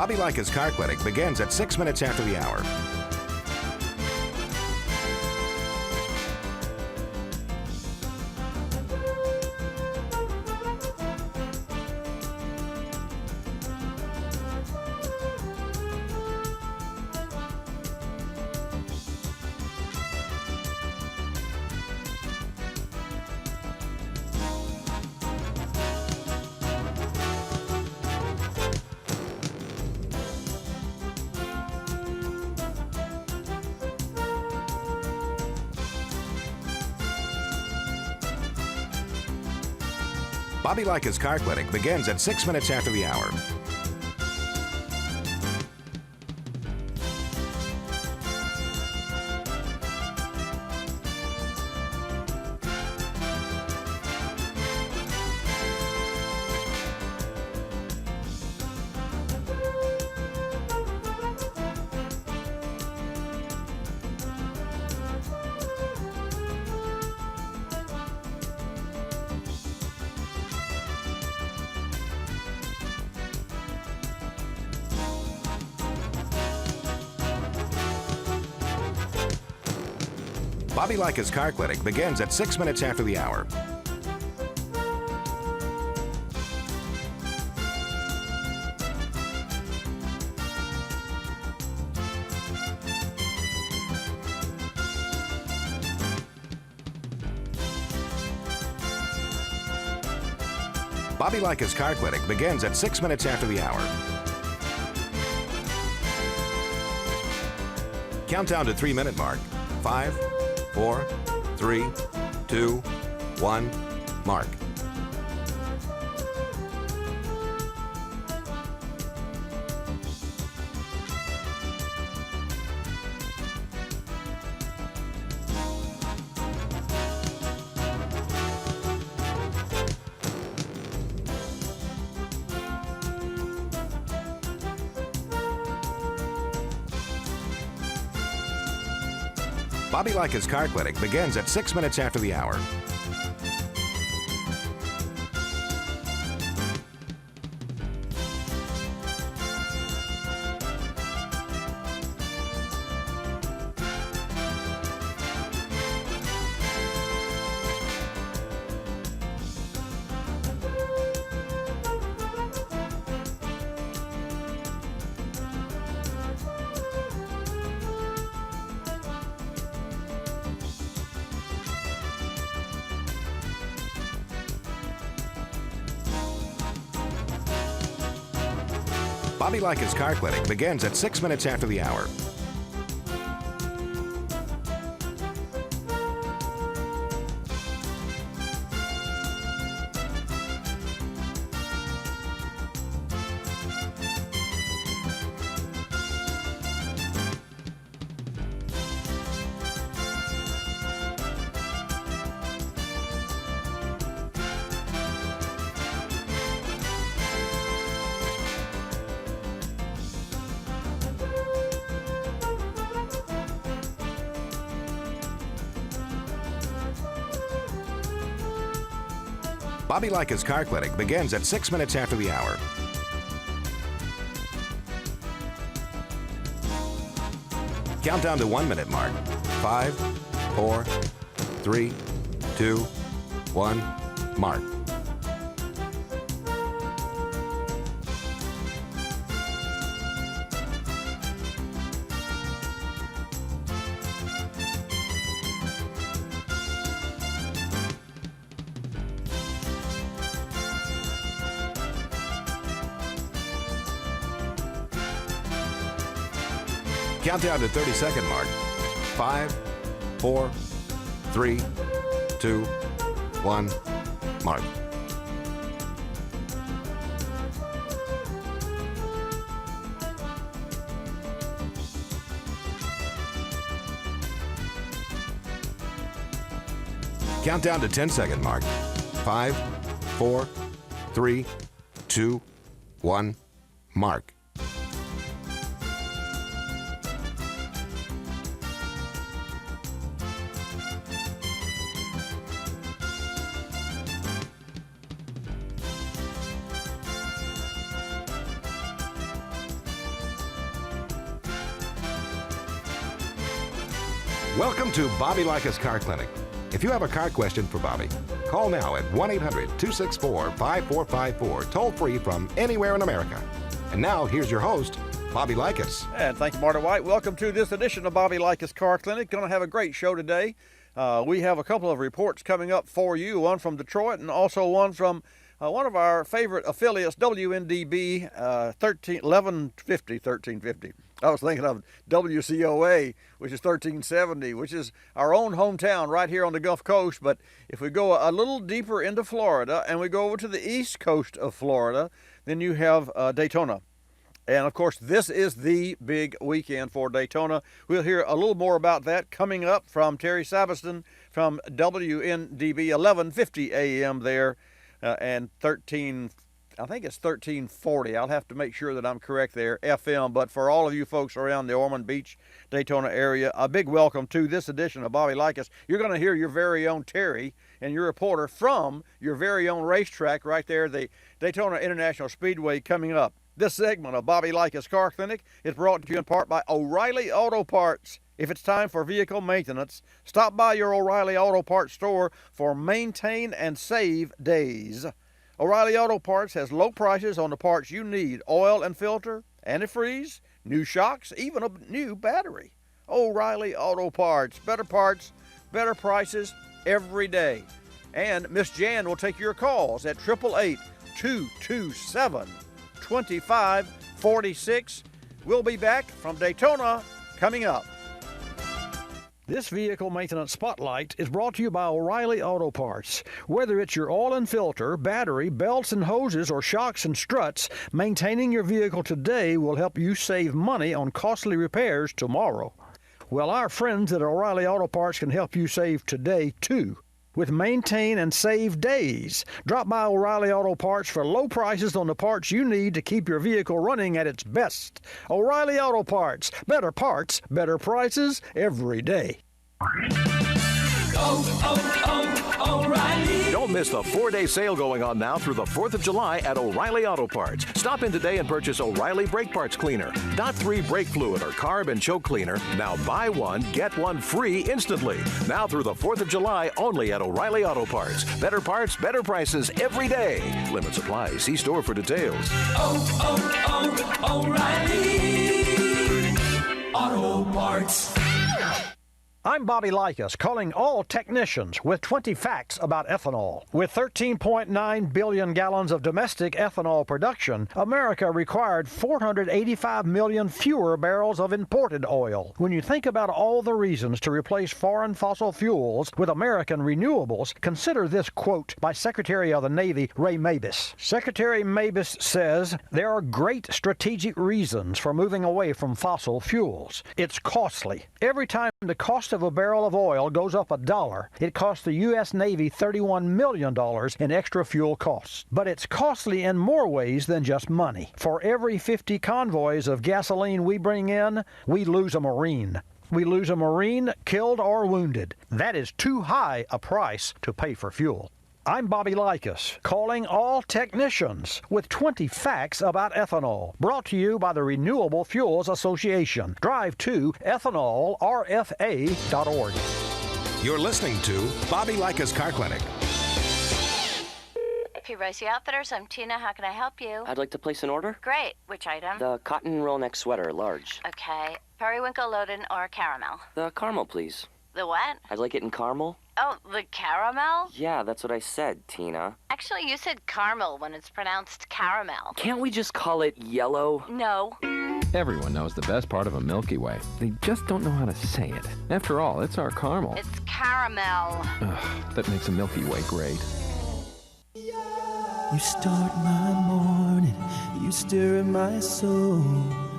Bobby Likis Car Clinic begins at 6 minutes after the hour. Bobby Likis Car Clinic begins at 6 minutes after the hour. Bobby Likis Car Clinic begins at 6 minutes after the hour. Bobby Likis Car Clinic begins at 6 minutes after the hour. Countdown to 3-minute mark. 5, 4, 3, 2, 1, mark. Bobby Likis Car Clinic begins at 6 minutes after the hour. Bobby Likis Car Clinic begins at 6 minutes after the hour. Bobby Likis Car Clinic begins at 6 minutes after the hour. Countdown to 1-minute mark. 5, 4, 3, 2, 1, mark. Countdown to 30-second mark. 5, 4, 3, 2, 1, mark. Countdown to 10-second mark. 5, 4, 3, 2, 1, mark. Welcome to Bobby Likis Car Clinic. If you have a car question for Bobby, call now at 1-800-264-5454, toll free from anywhere in America. And now, here's your host, Bobby Likis. And thank you, Marty White. Welcome to this edition of Bobby Likis Car Clinic. Going to have a great show today. We have a couple of reports coming up for you, one from Detroit and also one from one of our favorite affiliates, WNDB 1350. I was thinking of WCOA, which is 1370, which is our own hometown right here on the Gulf Coast. But if we go a little deeper into Florida and we go over to the east coast of Florida, then you have Daytona. And, of course, this is the big weekend for Daytona. We'll hear a little more about that coming up from Terry Saveston from WNDB 1150 AM there and 1340. I'll have to make sure that I'm correct there, FM. But for all of you folks around the Ormond Beach, Daytona area, a big welcome to this edition of Bobby Likis. You're going to hear your very own Terry and your reporter from your very own racetrack right there, the Daytona International Speedway, coming up. This segment of Bobby Likis Car Clinic is brought to you in part by O'Reilly Auto Parts. If it's time for vehicle maintenance, stop by your O'Reilly Auto Parts store for maintain and save days. O'Reilly Auto Parts has low prices on the parts you need: oil and filter, antifreeze, new shocks, even a new battery. O'Reilly Auto Parts, better prices every day. And Miss Jan will take your calls at 888-227-2546. We'll be back from Daytona coming up. This vehicle maintenance spotlight is brought to you by O'Reilly Auto Parts. Whether it's your oil and filter, battery, belts and hoses, or shocks and struts, maintaining your vehicle today will help you save money on costly repairs tomorrow. Well, our friends at O'Reilly Auto Parts can help you save today, too, with maintain and save days. Drop by O'Reilly Auto Parts for low prices on the parts you need to keep your vehicle running at its best. O'Reilly Auto Parts, better prices every day. O'Reilly. Don't miss the 4-day sale going on now through the 4th of July at O'Reilly Auto Parts. Stop in today and purchase O'Reilly Brake Parts Cleaner. DOT 3 brake fluid or carb and choke cleaner. Now buy one, get one free instantly. Now through the 4th of July only at O'Reilly Auto Parts. Better parts, better prices every day. Limit supply. See store for details. O'Reilly Auto Parts. I'm Bobby Likis, calling all technicians with 20 facts about ethanol. With 13.9 billion gallons of domestic ethanol production, America required 485 million fewer barrels of imported oil. When you think about all the reasons to replace foreign fossil fuels with American renewables, consider this quote by Secretary of the Navy Ray Mabus. Secretary Mabus says, "There are great strategic reasons for moving away from fossil fuels. It's costly. Every time the cost of a barrel of oil goes up $1, it costs the U.S. Navy $31 million in extra fuel costs. But it's costly in more ways than just money. For every 50 convoys of gasoline we bring in, we lose a Marine. We lose a Marine killed or wounded. That is too high a price to pay for fuel." I'm Bobby Likis, calling all technicians with 20 facts about ethanol. Brought to you by the Renewable Fuels Association. Drive to ethanolrfa.org. You're listening to Bobby Likis Car Clinic. P-Ricey Outfitters, I'm Tina. How can I help you? I'd like to place an order. Great. Which item? The cotton roll neck sweater, large. Okay. Periwinkle, Loden, or caramel? The caramel, please. The what? I'd like it in caramel. Oh, the caramel? Yeah, that's what I said, Tina. Actually, you said caramel when it's pronounced caramel. Can't we just call it yellow? No. Everyone knows the best part of a Milky Way. They just don't know how to say it. After all, it's our caramel. It's caramel. Ugh, that makes a Milky Way great. You start my morning, you stir in my soul,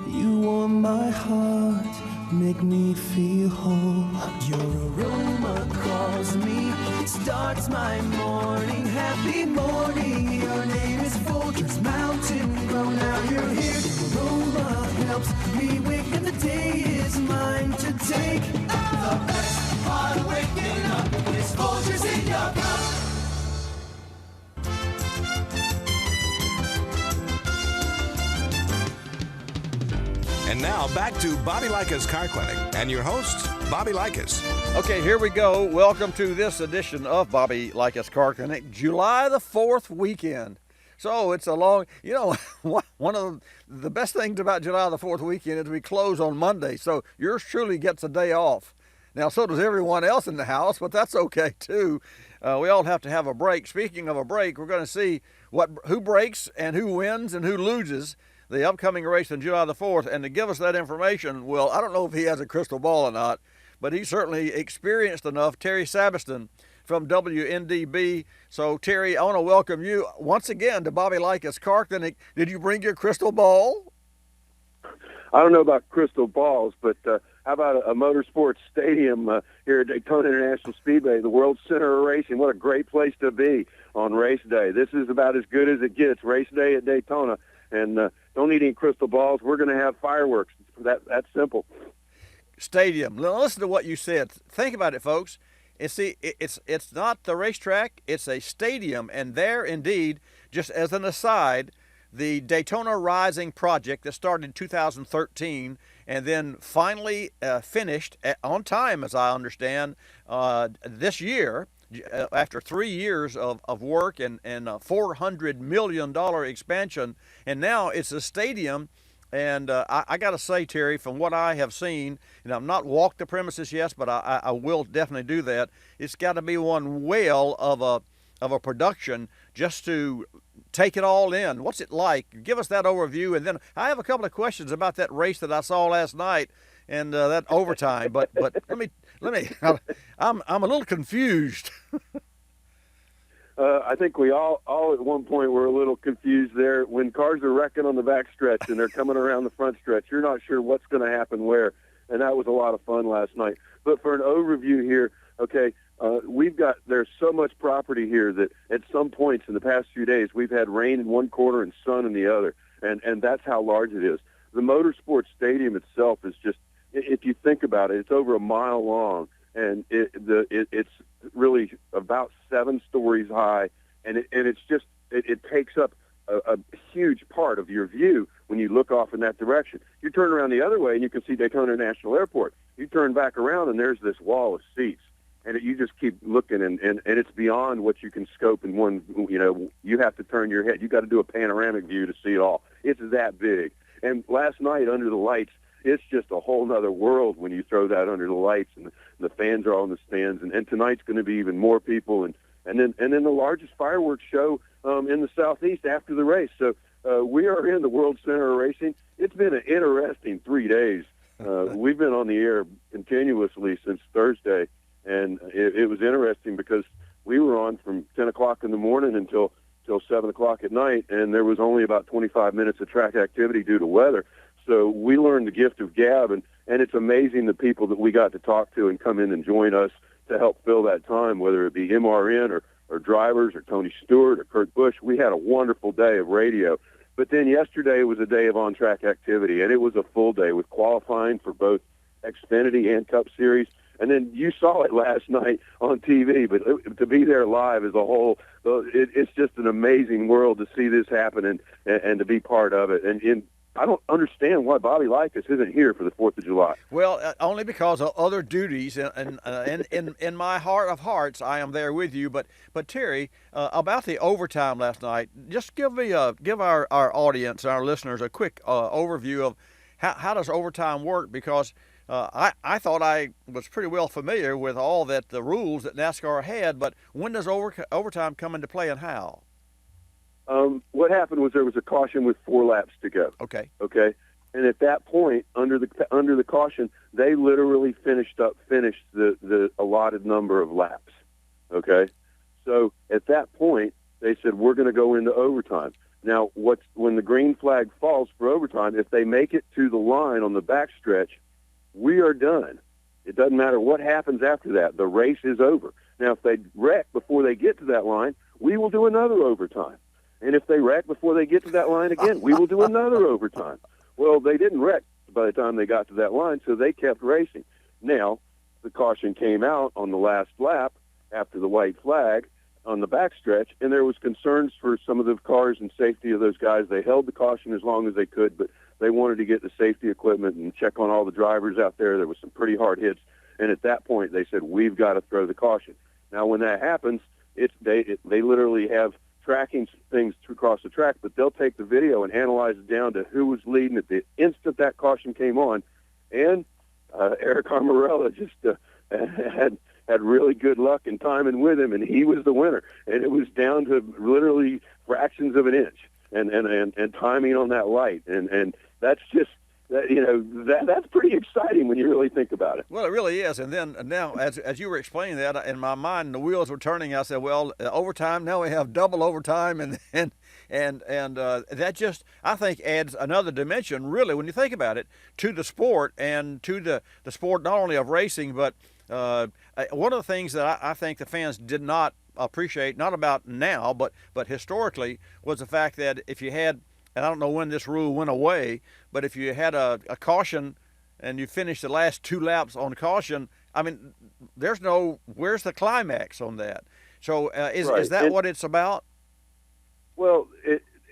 you warm my heart, make me feel whole. Your aroma calls me, it starts my morning, happy morning. Your name is Folgers Mountain Grow, now you're here. Your aroma helps me wake and the day is mine to take. The best part of waking up is Folgers in your cup. And now back to Bobby Likis Car Clinic and your hosts, Bobby Likis. Okay, here we go. Welcome to this edition of Bobby Likis Car Connect, July the 4th weekend. So it's a long, one of the best things about July the 4th weekend is we close on Monday. So yours truly gets a day off. Now, so does everyone else in the house, but that's okay too. We all have to have a break. Speaking of a break, we're going to see who breaks and who wins and who loses the upcoming race on July the 4th. And to give us that information, well, I don't know if he has a crystal ball or not, but he's certainly experienced enough. Terry Sabiston from WNDB. So, Terry, I want to welcome you once again to Bobby Likis Car Clinic. Did you bring your crystal ball? I don't know about crystal balls, but how about a motorsports stadium here at Daytona International Speedway, the world center of racing? What a great place to be on race day. This is about as good as it gets, race day at Daytona. And don't need any crystal balls. We're going to have fireworks. That's simple. Stadium. Listen to what you said. Think about it, folks. It's not the racetrack. It's a stadium. And there, indeed, just as an aside, the Daytona Rising project that started in 2013 and then finally finished on time, as I understand, this year, after 3 years of work and a $400 million expansion. And now it's a stadium. And I got to say, Terry, from what I have seen, and I've not walked the premises yet, but I will definitely do that. It's got to be one whale of a production just to take it all in. What's it like? Give us that overview, and then I have a couple of questions about that race that I saw last night and that overtime. But let me. I'm a little confused. I think we all at one point were a little confused there. When cars are wrecking on the back stretch and they're coming around the front stretch, you're not sure what's going to happen where, and that was a lot of fun last night. But for an overview here, okay, there's so much property here that at some points in the past few days we've had rain in one corner and sun in the other, and that's how large it is. The Motorsports Stadium itself is just, if you think about it, it's over a mile long, and it's really about 7 stories high, and it takes up a huge part of your view when you look off in that direction. You turn around the other way and you can see Daytona International Airport. You turn back around and there's this wall of seats, and you just keep looking, and it's beyond what you can scope in one. You have to turn your head. You got to do a panoramic view to see it all. It's that big. And last night under the lights, it's just a whole nother world when you throw that under the lights, and the fans are all in the stands. And tonight's going to be even more people, and then the largest fireworks show in the Southeast after the race. So we are in the World Center of Racing. It's been an interesting 3 days. We've been on the air continuously since Thursday, and it was interesting because we were on from 10 o'clock in the morning until 7 o'clock at night, and there was only about 25 minutes of track activity due to weather. So we learned the gift of gab, and it's amazing the people that we got to talk to and come in and join us to help fill that time, whether it be MRN or drivers or Tony Stewart or Kurt Busch. We had a wonderful day of radio. But then yesterday was a day of on-track activity, and it was a full day with qualifying for both Xfinity and Cup Series. And then you saw it last night on TV, but to be there live as a whole, it's just an amazing world to see this happen and to be part of it. And I don't understand why Bobby Likis isn't here for the 4th of July. Well, only because of other duties, and in my heart of hearts, I am there with you. But Terry, about the overtime last night, just give our audience, our listeners, a quick overview of how does overtime work, because I thought I was pretty well familiar with all the rules that NASCAR had, but when does overtime come into play and how? What happened was there was a caution with 4 laps to go. Okay. And at that point, under the caution, they literally finished the allotted number of laps. Okay. So at that point, they said, we're going to go into overtime. Now, when the green flag falls for overtime, if they make it to the line on the backstretch, we are done. It doesn't matter what happens after that. The race is over. Now, if they wreck before they get to that line, we will do another overtime. And if they wreck before they get to that line again, we will do another overtime. Well, they didn't wreck by the time they got to that line, so they kept racing. Now, the caution came out on the last lap after the white flag on the backstretch, and there was concerns for some of the cars and safety of those guys. They held the caution as long as they could, but they wanted to get the safety equipment and check on all the drivers out there. There was some pretty hard hits. And at that point, they said, we've got to throw the caution. Now, when that happens, they literally have tracking things across the track, but they'll take the video and analyze it down to who was leading at the instant that caution came on. And Eric Armarella just had really good luck and timing with him, and he was the winner. And it was down to literally fractions of an inch and timing on that light. And that's just, that's pretty exciting when you really think about it. Well, it really is. And then now, as you were explaining that, in my mind, the wheels were turning. I said, well, overtime, now we have double overtime. And that just, I think, adds another dimension, really, when you think about it, to the sport and to the sport not only of racing, but one of the things that I think the fans did not appreciate, not about now, but historically, was the fact that if you had, and I don't know when this rule went away, but if you had a caution and you finished the last 2 laps on caution, I mean, where's the climax on that? So is that what it's about? Well,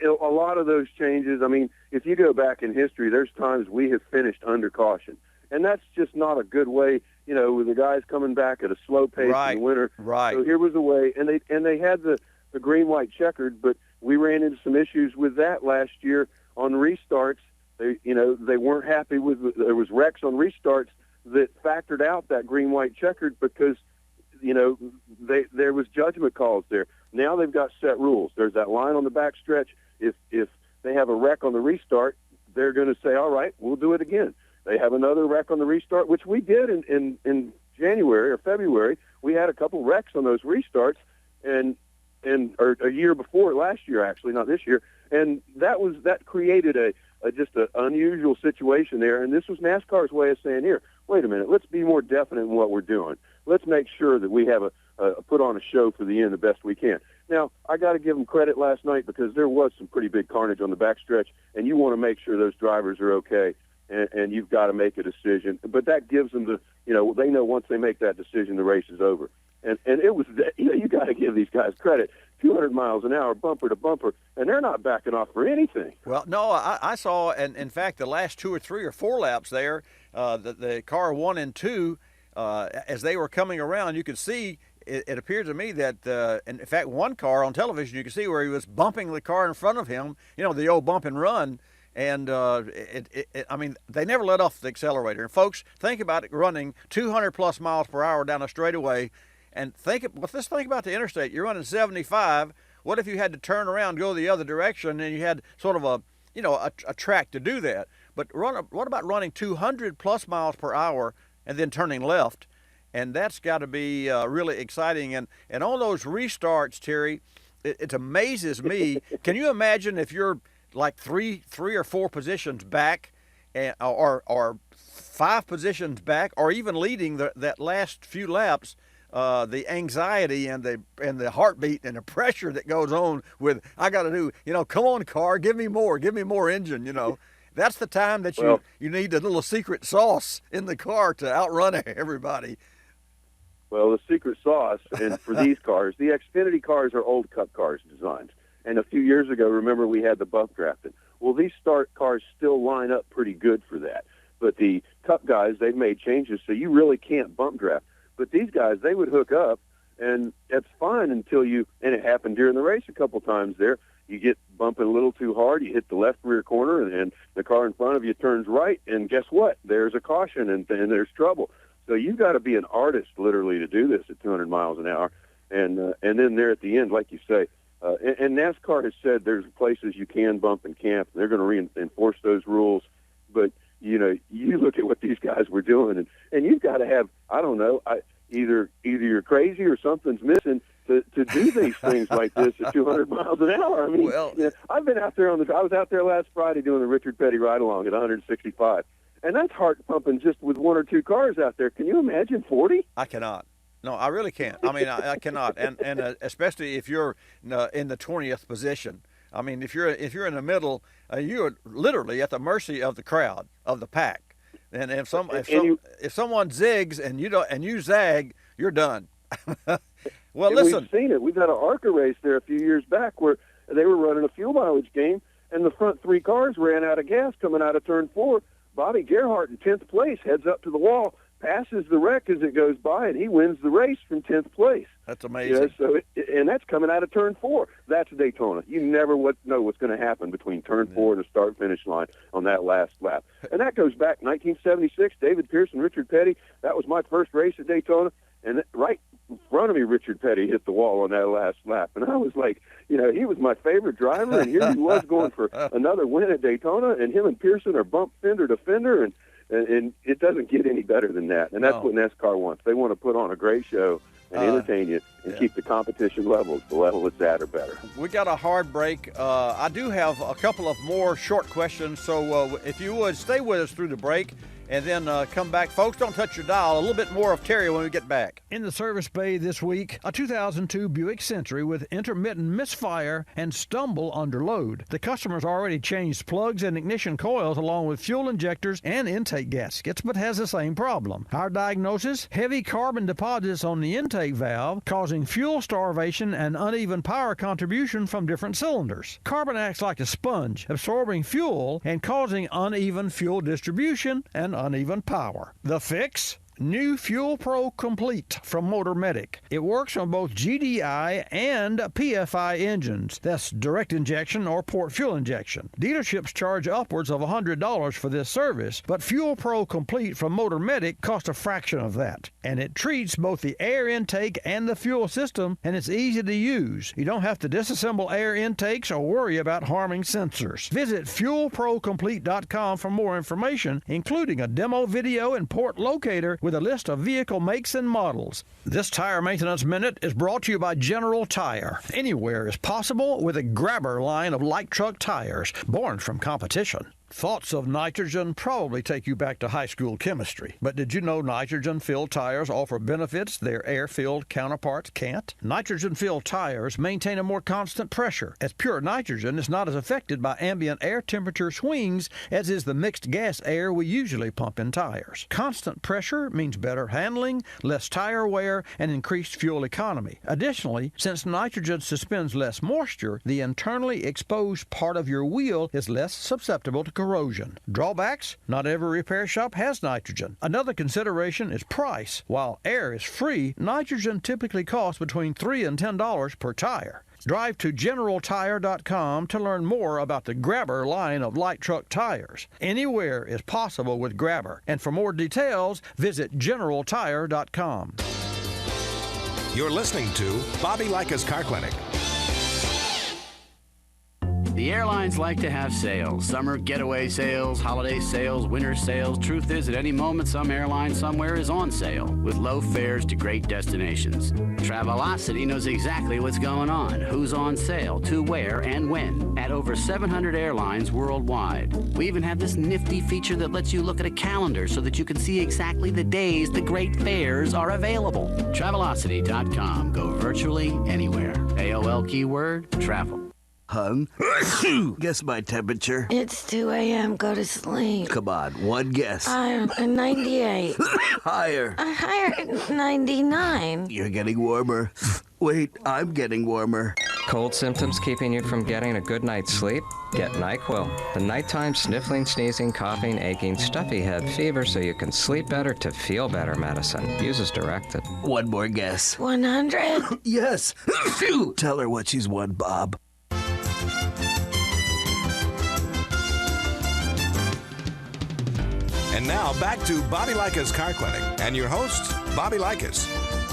a lot of those changes, I mean, if you go back in history, there's times we have finished under caution. And that's just not a good way, with the guys coming back at a slow pace in the winter. Right. So here was a way, and they had the green-white checkered, but we ran into some issues with that last year on restarts. They weren't happy with, there was wrecks on restarts that factored out that green-white checkered because, there was judgment calls there. Now they've got set rules. There's that line on the back stretch. If they have a wreck on the restart, they're going to say, all right, we'll do it again. They have another wreck on the restart, which we did in January or February. We had a couple wrecks on those restarts, or a year before, last year actually, not this year, and that created just an unusual situation there. And this was NASCAR's way of saying, here, wait a minute, let's be more definite in what we're doing. Let's make sure that we have put on a show for the end the best we can. Now, I got to give them credit last night because there was some pretty big carnage on the backstretch, and you want to make sure those drivers are okay. And you've got to make a decision. But that gives them they know once they make that decision, the race is over. And it was, you got to give these guys credit. 200 miles an hour, bumper to bumper, and they're not backing off for anything. Well, no, I saw, and in fact, the last 2 or 3 or 4 laps there, the car 1 and 2, as they were coming around, you could see, it appeared to me that, in fact, one car on television, you could see where he was bumping the car in front of him, the old bump and run. And I mean, they never let off the accelerator. And folks, think about it running 200 plus miles per hour down a straightaway, and let's think about the interstate. You're running 75. What if you had to turn around, go the other direction, and you had sort of a track to do that? But what about running 200 plus miles per hour and then turning left? And that's got to be really exciting. And on those restarts, Terry, it amazes me. Can you imagine if you're like three or 4 positions back, or 5 positions back, or even leading that last few laps? The anxiety and the heartbeat and the pressure that goes on with, I got to do, come on, car, give me more engine, That's the time that you need a little secret sauce in the car to outrun everybody. Well, the secret sauce, and for these cars, the Xfinity cars are old Cup cars designs. And a few years ago, remember, we had the bump drafting. Well, these start cars still line up pretty good for that. But the Cup guys, they've made changes, so you really can't bump draft. But these guys, they would hook up, and that's fine until and it happened during the race a couple times there. You get bumping a little too hard, you hit the left rear corner, and the car in front of you turns right, and guess what? There's a caution, and there's trouble. So you've got to be an artist, literally, to do this at 200 miles an hour. And then there at the end, like you say, and NASCAR has said there's places you can bump and camp. They're going to reinforce those rules. But, you look at what these guys were doing, and you've got to have, I don't know, either you're crazy or something's missing to do these things like this at 200 miles an hour. I mean, I've been out there I was out there last Friday doing the Richard Petty ride-along at 165. And that's heart-pumping just with 1 or 2 cars out there. Can you imagine 40? I cannot. No, I really can't. I mean, I cannot, and especially if you're in the 20th position. I mean, if you're in the middle, you're literally at the mercy of the crowd, of the pack. And if someone zigs and you zag, you're done. Well, listen, we've seen it. We've had an ARCA race there a few years back where they were running a fuel mileage game, and the front 3 cars ran out of gas coming out of turn 4. Bobby Gerhart in 10th place heads up to the wall, passes the wreck as it goes by, and he wins the race from 10th place. That's amazing. And that's coming out of turn 4. That's Daytona. You never know what's going to happen between turn 4 and the start-finish line on that last lap. And that goes back 1976, David Pearson, Richard Petty. That was my first race at Daytona. And right in front of me, Richard Petty hit the wall on that last lap. And I was like, he was my favorite driver, and here he was going for another win at Daytona, and him and Pearson are bump fender to fender, and it doesn't get any better than that. And that's what NASCAR wants. They want to put on a great show and entertain you and keep the competition level the level it's at or better. We got a hard break. I do have a couple of more short questions, so if you would, stay with us through the break and then come back. Folks, don't touch your dial. A little bit more of Terry when we get back. In the service bay this week, a 2002 Buick Century with intermittent misfire and stumble under load. The customer's already changed plugs and ignition coils along with fuel injectors and intake gaskets, but has the same problem. Our diagnosis? Heavy carbon deposits on the intake valve, causing fuel starvation and uneven power contribution from different cylinders. Carbon acts like a sponge, absorbing fuel and causing uneven fuel distribution and uneven power. The fix? New Fuel Pro Complete from Motor Medic. It works on both GDI and PFI engines. That's direct injection or port fuel injection. Dealerships charge upwards of $100 for this service, but Fuel Pro Complete from Motor Medic costs a fraction of that. And it treats both the air intake and the fuel system, and it's easy to use. You don't have to disassemble air intakes or worry about harming sensors. Visit FuelProComplete.com for more information, including a demo video and port locator with a list of vehicle makes and models. This Tire Maintenance Minute is brought to you by General Tire. Anywhere is possible with a Grabber line of light truck tires, born from competition. Thoughts of nitrogen probably take you back to high school chemistry. But did you know nitrogen-filled tires offer benefits their air-filled counterparts can't? Nitrogen-filled tires maintain a more constant pressure, as pure nitrogen is not as affected by ambient air temperature swings as is the mixed gas air we usually pump in tires. Constant pressure means better handling, less tire wear, and increased fuel economy. Additionally, since nitrogen suspends less moisture, the internally exposed part of your wheel is less susceptible to corrosion. Drawbacks? Not every repair shop has nitrogen. Another consideration is price. While air is free, nitrogen typically costs between $3 and $10 per tire. Drive to GeneralTire.com to learn more about the Grabber line of light truck tires. Anywhere is possible with Grabber. And for more details, visit GeneralTire.com. You're listening to Bobby Likis Car Clinic. The airlines like to have sales. Summer getaway sales, holiday sales, winter sales. Truth is, at any moment, some airline somewhere is on sale with low fares to great destinations. Travelocity knows exactly what's going on, who's on sale, to where, and when, at over 700 airlines worldwide. We even have this nifty feature that lets you look at a calendar so that you can see exactly the days the great fares are available. Travelocity.com. Go virtually anywhere. AOL keyword, travel. Hung? Guess my temperature. It's 2 a.m. Go to sleep. Come on, one guess. Higher, 98. Higher. Higher, 99. You're getting warmer. Wait, I'm getting warmer. Cold symptoms keeping you from getting a good night's sleep? Get NyQuil. The nighttime sniffling, sneezing, coughing, aching, stuffy head, fever so you can sleep better to feel better medicine. Use as directed. One more guess. 100? Yes. Tell her what she's won, Bob. And now back to Bobby Likis Car Clinic and your host, Bobby Likis.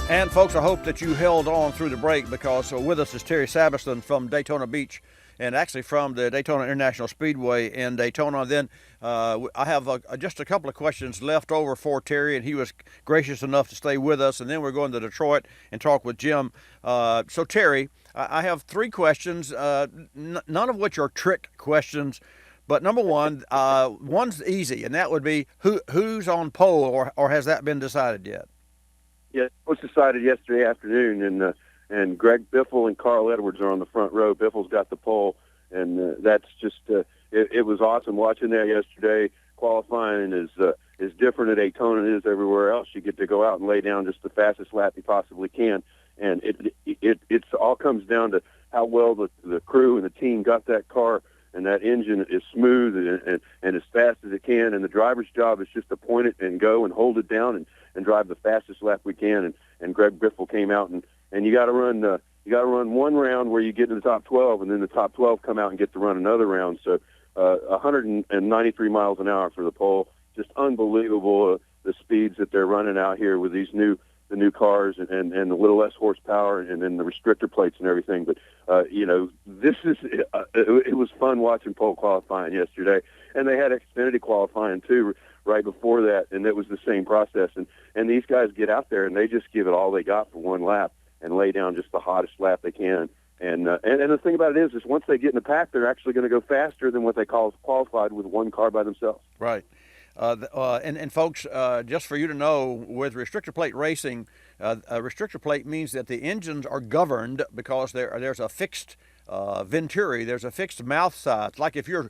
And folks, I hope that you held on through the break because with us is Terry Sabiston from Daytona Beach and actually from the Daytona International Speedway in Daytona. Then I have just a couple of questions left over for Terry, and he was gracious enough to stay with us. And then we're going to Detroit and talk with Jim. So Terry, I have three questions, none of which are trick questions. But number one, one's easy, and that would be who's on pole, or has that been decided yet? Yeah, it was decided yesterday afternoon, and Greg Biffle and Carl Edwards are on the front row. Biffle's got the pole, and that's just it was awesome watching that yesterday. Qualifying is different at Daytona than it is everywhere else. You get to go out and lay down just the fastest lap you possibly can, and it all comes down to how well the crew and the team got that car and that engine is smooth and as fast as it can, and the driver's job is just to point it and go and hold it down and drive the fastest lap we can. And Greg Biffle came out, and you got to run one round where you get to the top 12, and then the top 12 come out and get to run another round. So 193 miles an hour for the pole, just unbelievable the speeds that they're running out here with the new cars and a little less horsepower and then the restrictor plates and everything. But, it was fun watching pole qualifying yesterday. And they had Xfinity qualifying, too, right before that, and it was the same process. And these guys get out there, and they just give it all they got for one lap and lay down just the hottest lap they can. And the thing about it is once they get in the pack, they're actually going to go faster than what they call qualified with one car by themselves. Right. And folks, just for you to know, with restrictor plate racing, a restrictor plate means that the engines are governed because there's a fixed venturi, there's a fixed mouth size. Like if you're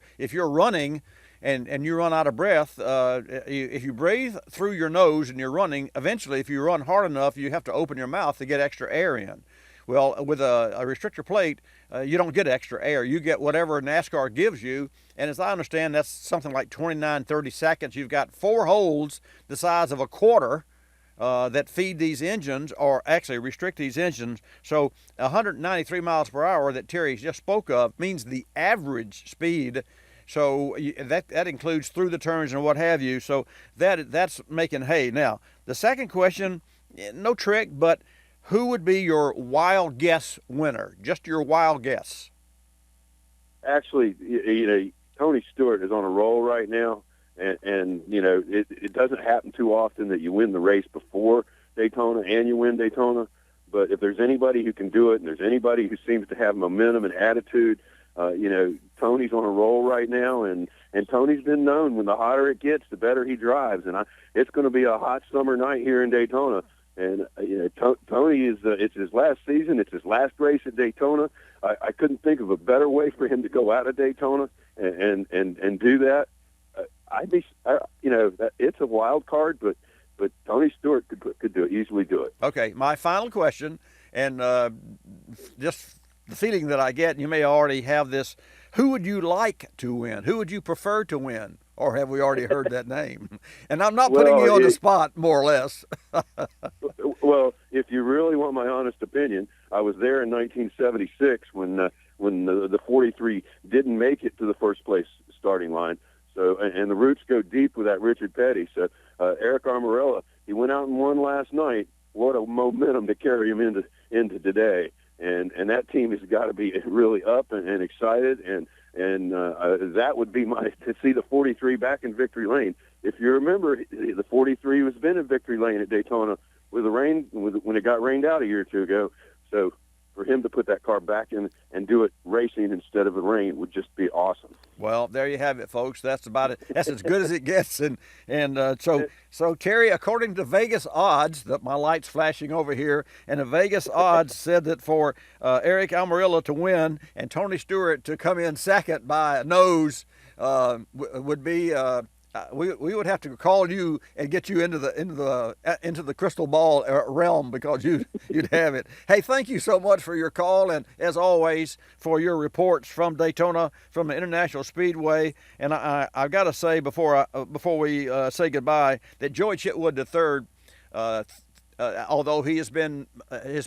running and you run out of breath, if you breathe through your nose and you're running, eventually if you run hard enough, you have to open your mouth to get extra air in. Well, with a restrictor plate, you don't get extra air. You get whatever NASCAR gives you, and as I understand, that's something like 29, 30 seconds. You've got 4 holes the size of a quarter that feed these engines, or actually restrict these engines. So 193 miles per hour that Terry just spoke of means the average speed. So that includes through the turns and what have you. So that's making hay. Now, the second question, no trick, but who would be your wild guess winner? Just your wild guess. Actually, Tony Stewart is on a roll right now, and it doesn't happen too often that you win the race before Daytona and you win Daytona. But if there's anybody who can do it, and there's anybody who seems to have momentum and attitude, Tony's on a roll right now, and Tony's been known when the hotter it gets, the better he drives. And it's going to be a hot summer night here in Daytona. And Tony it's his last season. It's his last race at Daytona. I couldn't think of a better way for him to go out of Daytona and do that. It's a wild card, but Tony Stewart could easily do it. Okay, my final question, and just the feeling that I get, and you may already have this: who would you like to win? Who would you prefer to win? Or have we already heard that name? And I'm not putting you on the spot, more or less. Well, if you really want my honest opinion, I was there in 1976 when the 43 didn't make it to the first place starting line. So, and the roots go deep with that Richard Petty. So, Eric Armarella, he went out and won last night. What a momentum to carry him into today. And that team has got to be really up and excited, and that would be to see the 43 back in victory lane. If you remember, the 43 has been in victory lane at Daytona with the rain when it got rained out a year or two ago. So for him to put that car back in and do it racing instead of the rain would just be awesome. Well, there you have it, folks. That's about it. That's as good as it gets. So Terry, according to Vegas odds, that my light's flashing over here, and the Vegas odds said that for Eric Almirola to win and Tony Stewart to come in second by a nose would be. We would have to call you and get you into the crystal ball realm, because you'd have it. Hey, thank you so much for your call, and as always for your reports from Daytona, from the International Speedway. And I've got to say before we say goodbye that Joey Chitwood III, although his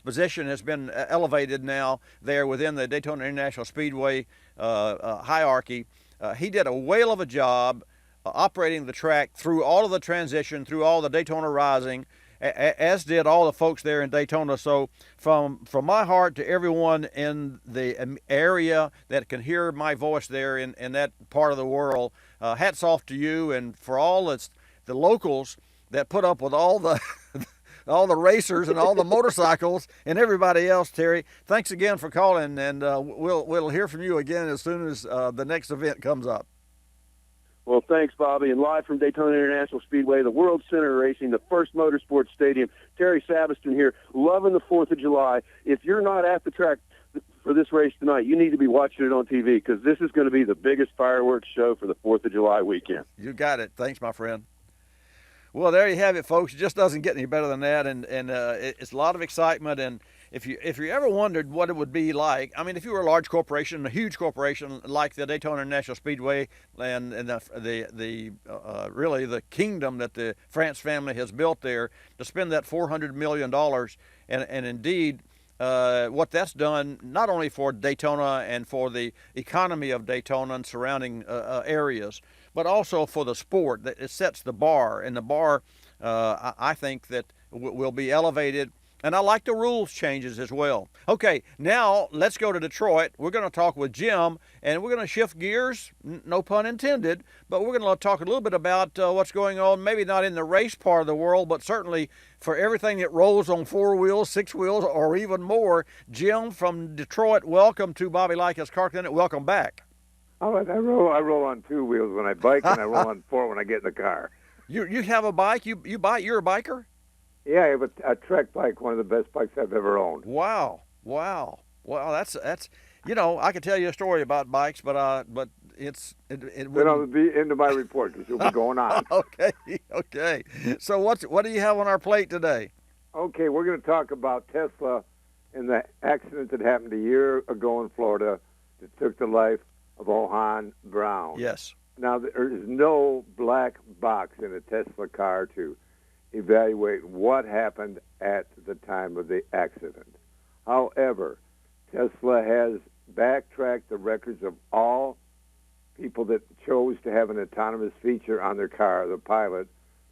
position has been elevated now there within the Daytona International Speedway hierarchy, he did a whale of a job operating the track through all of the transition, through all the Daytona Rising, as did all the folks there in Daytona. So from my heart to everyone in the area that can hear my voice there in that part of the world, hats off to you, and for all the locals that put up with all the all the racers and all the motorcycles and everybody else. Terry, thanks again for calling, and we'll hear from you again as soon as the next event comes up. Well, thanks, Bobby. And live from Daytona International Speedway, the World Center of Racing, the first motorsports stadium, Terry Savaston here, loving the 4th of July. If you're not at the track for this race tonight, you need to be watching it on TV, because this is going to be the biggest fireworks show for the 4th of July weekend. You got it. Thanks, my friend. Well, there you have it, folks. It just doesn't get any better than that, and it's a lot of excitement, if you ever wondered what it would be like, I mean, if you were a large corporation, a huge corporation like the Daytona International Speedway, and really the kingdom that the France family has built there, to spend that $400 million, and indeed. What that's done not only for Daytona and for the economy of Daytona and surrounding areas, but also for the sport. That it sets the bar, and the bar, I think that will be elevated. And I like the rules changes as well. Okay, now let's go to Detroit. We're going to talk with Jim, and we're going to shift gears, no pun intended, but we're going to talk a little bit about what's going on, maybe not in the race part of the world, but certainly for everything that rolls on 4 wheels, 6 wheels, or even more. Jim from Detroit, welcome to Bobby Likis Car Clinic. Welcome back. All right, I roll on 2 wheels when I bike, and I roll on 4 when I get in the car. You have a bike? You bike? You're a biker? Yeah, I have a Trek bike, one of the best bikes I've ever owned. Wow. Well, that's I could tell you a story about bikes, but it then I'll be into my report because you'll be going on. Okay. So what do you have on our plate today? Okay, we're going to talk about Tesla and the accident that happened a year ago in Florida that took the life of Ohan Brown. Yes. Now, there is no black box in a Tesla car to evaluate what happened at the time of the accident. However, Tesla has backtracked the records of all people that chose to have an autonomous feature on their car, the pilot,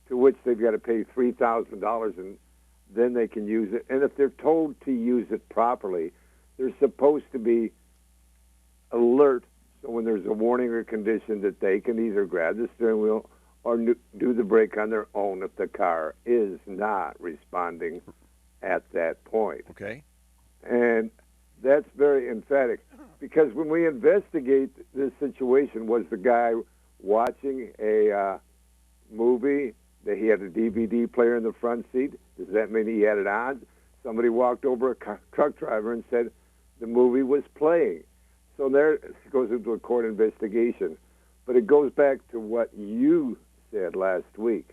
to which they've got to pay $3,000, and then they can use it. And if they're told to use it properly, they're supposed to be alert, so when there's a warning or condition that they can either grab the steering wheel or do the brake on their own if the car is not responding at that point. Okay. And that's very emphatic, because when we investigate this situation, was the guy watching a movie that he had a DVD player in the front seat? Does that mean he had it on? Somebody walked over a truck driver and said the movie was playing. So there it goes into a court investigation. But it goes back to what you said last week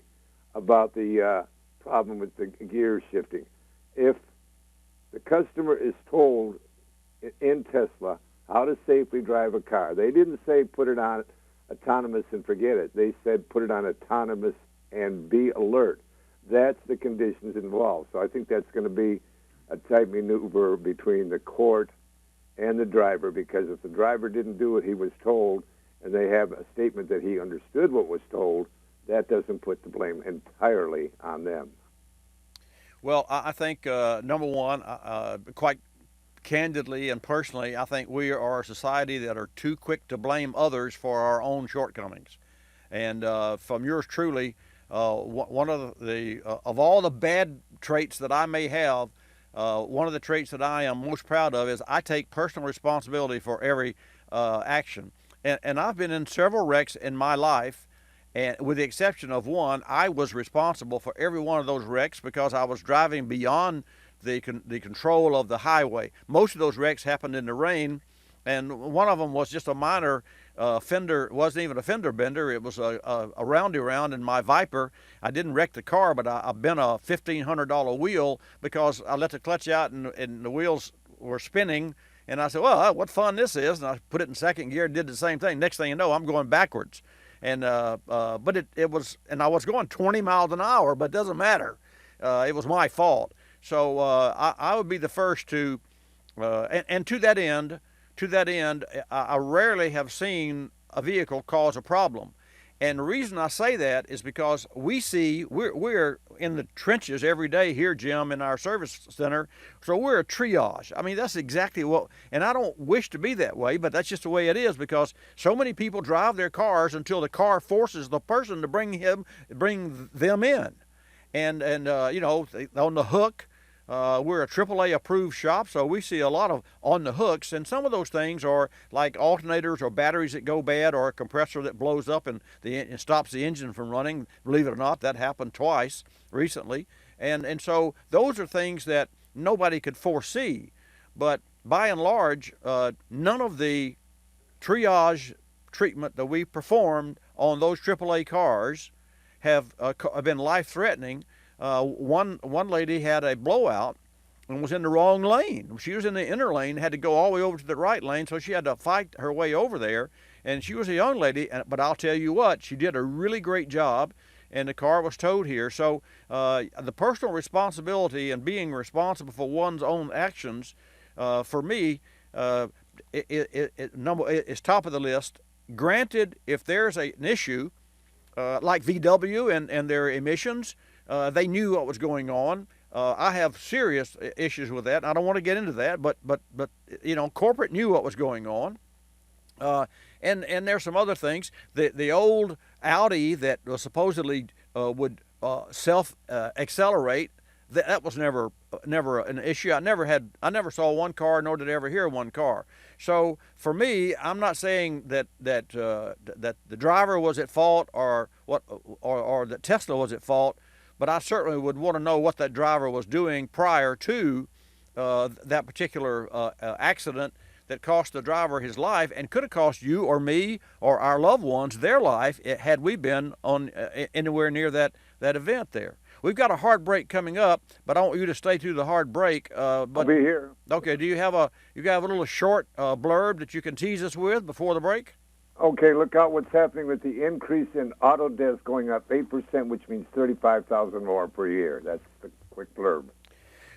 about the problem with the gear shifting. If the customer is told in Tesla how to safely drive a car, they didn't say put it on autonomous and forget it. They said put it on autonomous and be alert. That's the conditions involved. So I think that's going to be a tight maneuver between the court and the driver, because if the driver didn't do what he was told and they have a statement that he understood what was told, that doesn't put the blame entirely on them. Well, I think, number one, quite candidly and personally, I think we are a society that are too quick to blame others for our own shortcomings. And from yours truly, one of of all the bad traits that I may have, one of the traits that I am most proud of is I take personal responsibility for every action. And I've been in several wrecks in my life, and with the exception of one, I was responsible for every one of those wrecks because I was driving beyond the control of the highway. Most of those wrecks happened in the rain, and one of them was just a minor fender. It wasn't even a fender bender. It was a roundy round in my Viper. I didn't wreck the car, but I bent a $1,500 wheel because I let the clutch out and the wheels were spinning. And I said, well, what fun this is. And I put it in second gear and did the same thing. Next thing you know, I'm going backwards. And but it was, and I was going 20 miles an hour, but it doesn't matter. It was my fault. So I would be the first to, and to that end, I rarely have seen a vehicle cause a problem. And the reason I say that is because we're in the trenches every day here, Jim, in our service center. So we're a triage. I mean, that's exactly what, and I don't wish to be that way, but that's just the way it is, because so many people drive their cars until the car forces the person to bring them in. And you know, on the hook, we're a AAA approved shop, so we see a lot of on the hooks, and some of those things are like alternators or batteries that go bad, or a compressor that blows up and stops the engine from running. Believe it or not, that happened twice recently. And so those are things that nobody could foresee. But by and large, none of the triage treatment that we performed on those AAA cars have been life-threatening. One lady had a blowout, and was in the wrong lane. She was in the inner lane, had to go all the way over to the right lane, so she had to fight her way over there. And she was a young lady, but I'll tell you what, she did a really great job, and the car was towed here. So the personal responsibility and being responsible for one's own actions, for me, it's top of the list. Granted, if there's an issue, like VW and their emissions, they knew what was going on. I have serious issues with that. And I don't want to get into that, but corporate knew what was going on. And there's some other things. The old Audi that was supposedly would self-accelerate, that was never an issue. I never saw one car, nor did I ever hear one car. So for me, I'm not saying that the driver was at fault or that Tesla was at fault, but I certainly would want to know what that driver was doing prior to that particular accident that cost the driver his life and could have cost you or me or our loved ones their life had we been on anywhere near that event there. We've got a hard break coming up, but I want you to stay through the hard break. I'll be here. Okay. Do you have a little short blurb that you can tease us with before the break? Okay. Look out what's happening with the increase in auto deaths going up 8%, which means 35,000 more per year. That's the quick blurb.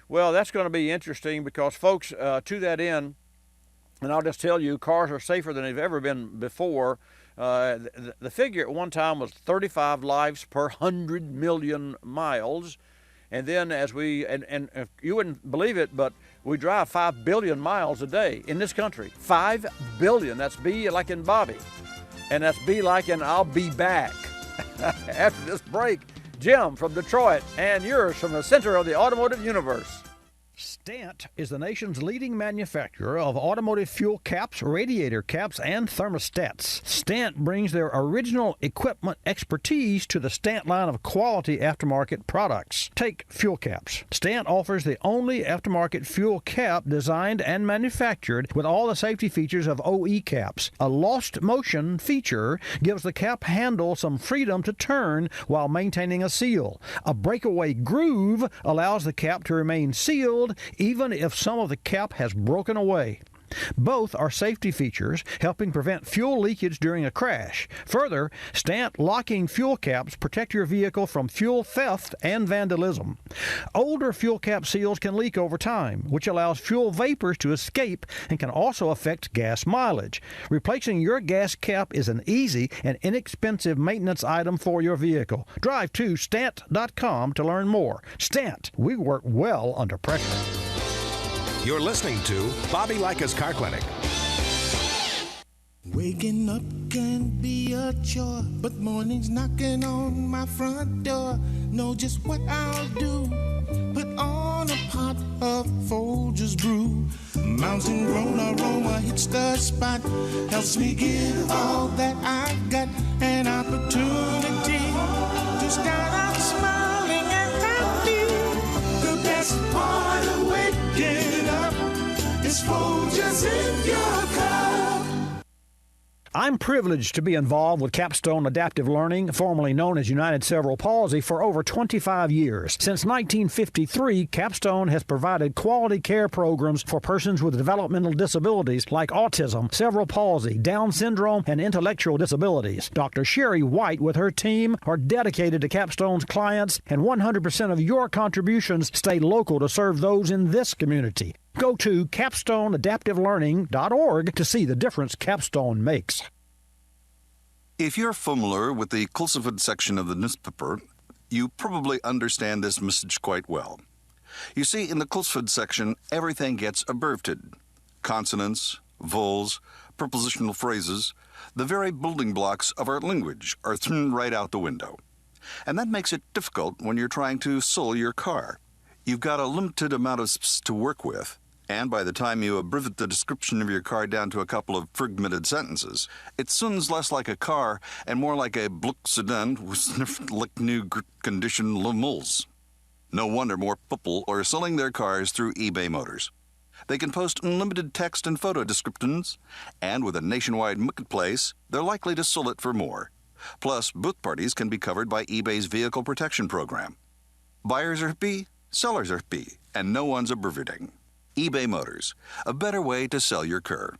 Well, that's going to be interesting because, folks, to that end, and I'll just tell you, cars are safer than they've ever been before. The figure at one time was 35 lives per 100 million miles. And then as and if you wouldn't believe it, but we drive 5 billion miles a day in this country. 5 billion. That's B like in Bobby. And that's B like in I'll be back. After this break, Jim from Detroit and yours from the center of the automotive universe. Stant is the nation's leading manufacturer of automotive fuel caps, radiator caps, and thermostats. Stant brings their original equipment expertise to the Stant line of quality aftermarket products. Take fuel caps. Stant offers the only aftermarket fuel cap designed and manufactured with all the safety features of OE caps. A lost motion feature gives the cap handle some freedom to turn while maintaining a seal. A breakaway groove allows the cap to remain sealed even if some of the cap has broken away. Both are safety features helping prevent fuel leakage during a crash. Further, Stant locking fuel caps protect your vehicle from fuel theft and vandalism. Older fuel cap seals can leak over time, which allows fuel vapors to escape and can also affect gas mileage. Replacing your gas cap is an easy and inexpensive maintenance item for your vehicle. Drive to Stant.com to learn more. Stant, we work well under pressure. You're listening to Bobby Likis Car Clinic. Waking up can be a chore, but mornings knocking on my front door. Know just what I'll do. Put on a pot of Folgers brew. Mountain grown aroma hits the spot. Helps me give all that I've got. An opportunity to start out smiling and happy. The best part of waking up is Folgers in your cup. I'm privileged to be involved with Capstone Adaptive Learning, formerly known as United Cerebral Palsy, for over 25 years. Since 1953, Capstone has provided quality care programs for persons with developmental disabilities like autism, cerebral palsy, Down syndrome, and intellectual disabilities. Dr. Sherry White with her team are dedicated to Capstone's clients, and 100% of your contributions stay local to serve those in this community. Go to capstoneadaptivelearning.org to see the difference Capstone makes. If you're familiar with the Kulseford section of the newspaper, you probably understand this message quite well. You see, in the Kulseford section, everything gets abbreviated. Consonants, vowels, prepositional phrases, the very building blocks of our language are thrown right out the window. And that makes it difficult when you're trying to sell your car. You've got a limited amount of space to work with. And by the time you abbreviate the description of your car down to a couple of fragmented sentences, it sounds less like a car and more like a Bluck sedan with sniffed like new condition lemurs. No wonder more people are selling their cars through eBay Motors. They can post unlimited text and photo descriptions, and with a nationwide marketplace, they're likely to sell it for more. Plus, both parties can be covered by eBay's Vehicle Protection Program. Buyers are happy, sellers are happy, and no one's abbreviating. eBay Motors, a better way to sell your car.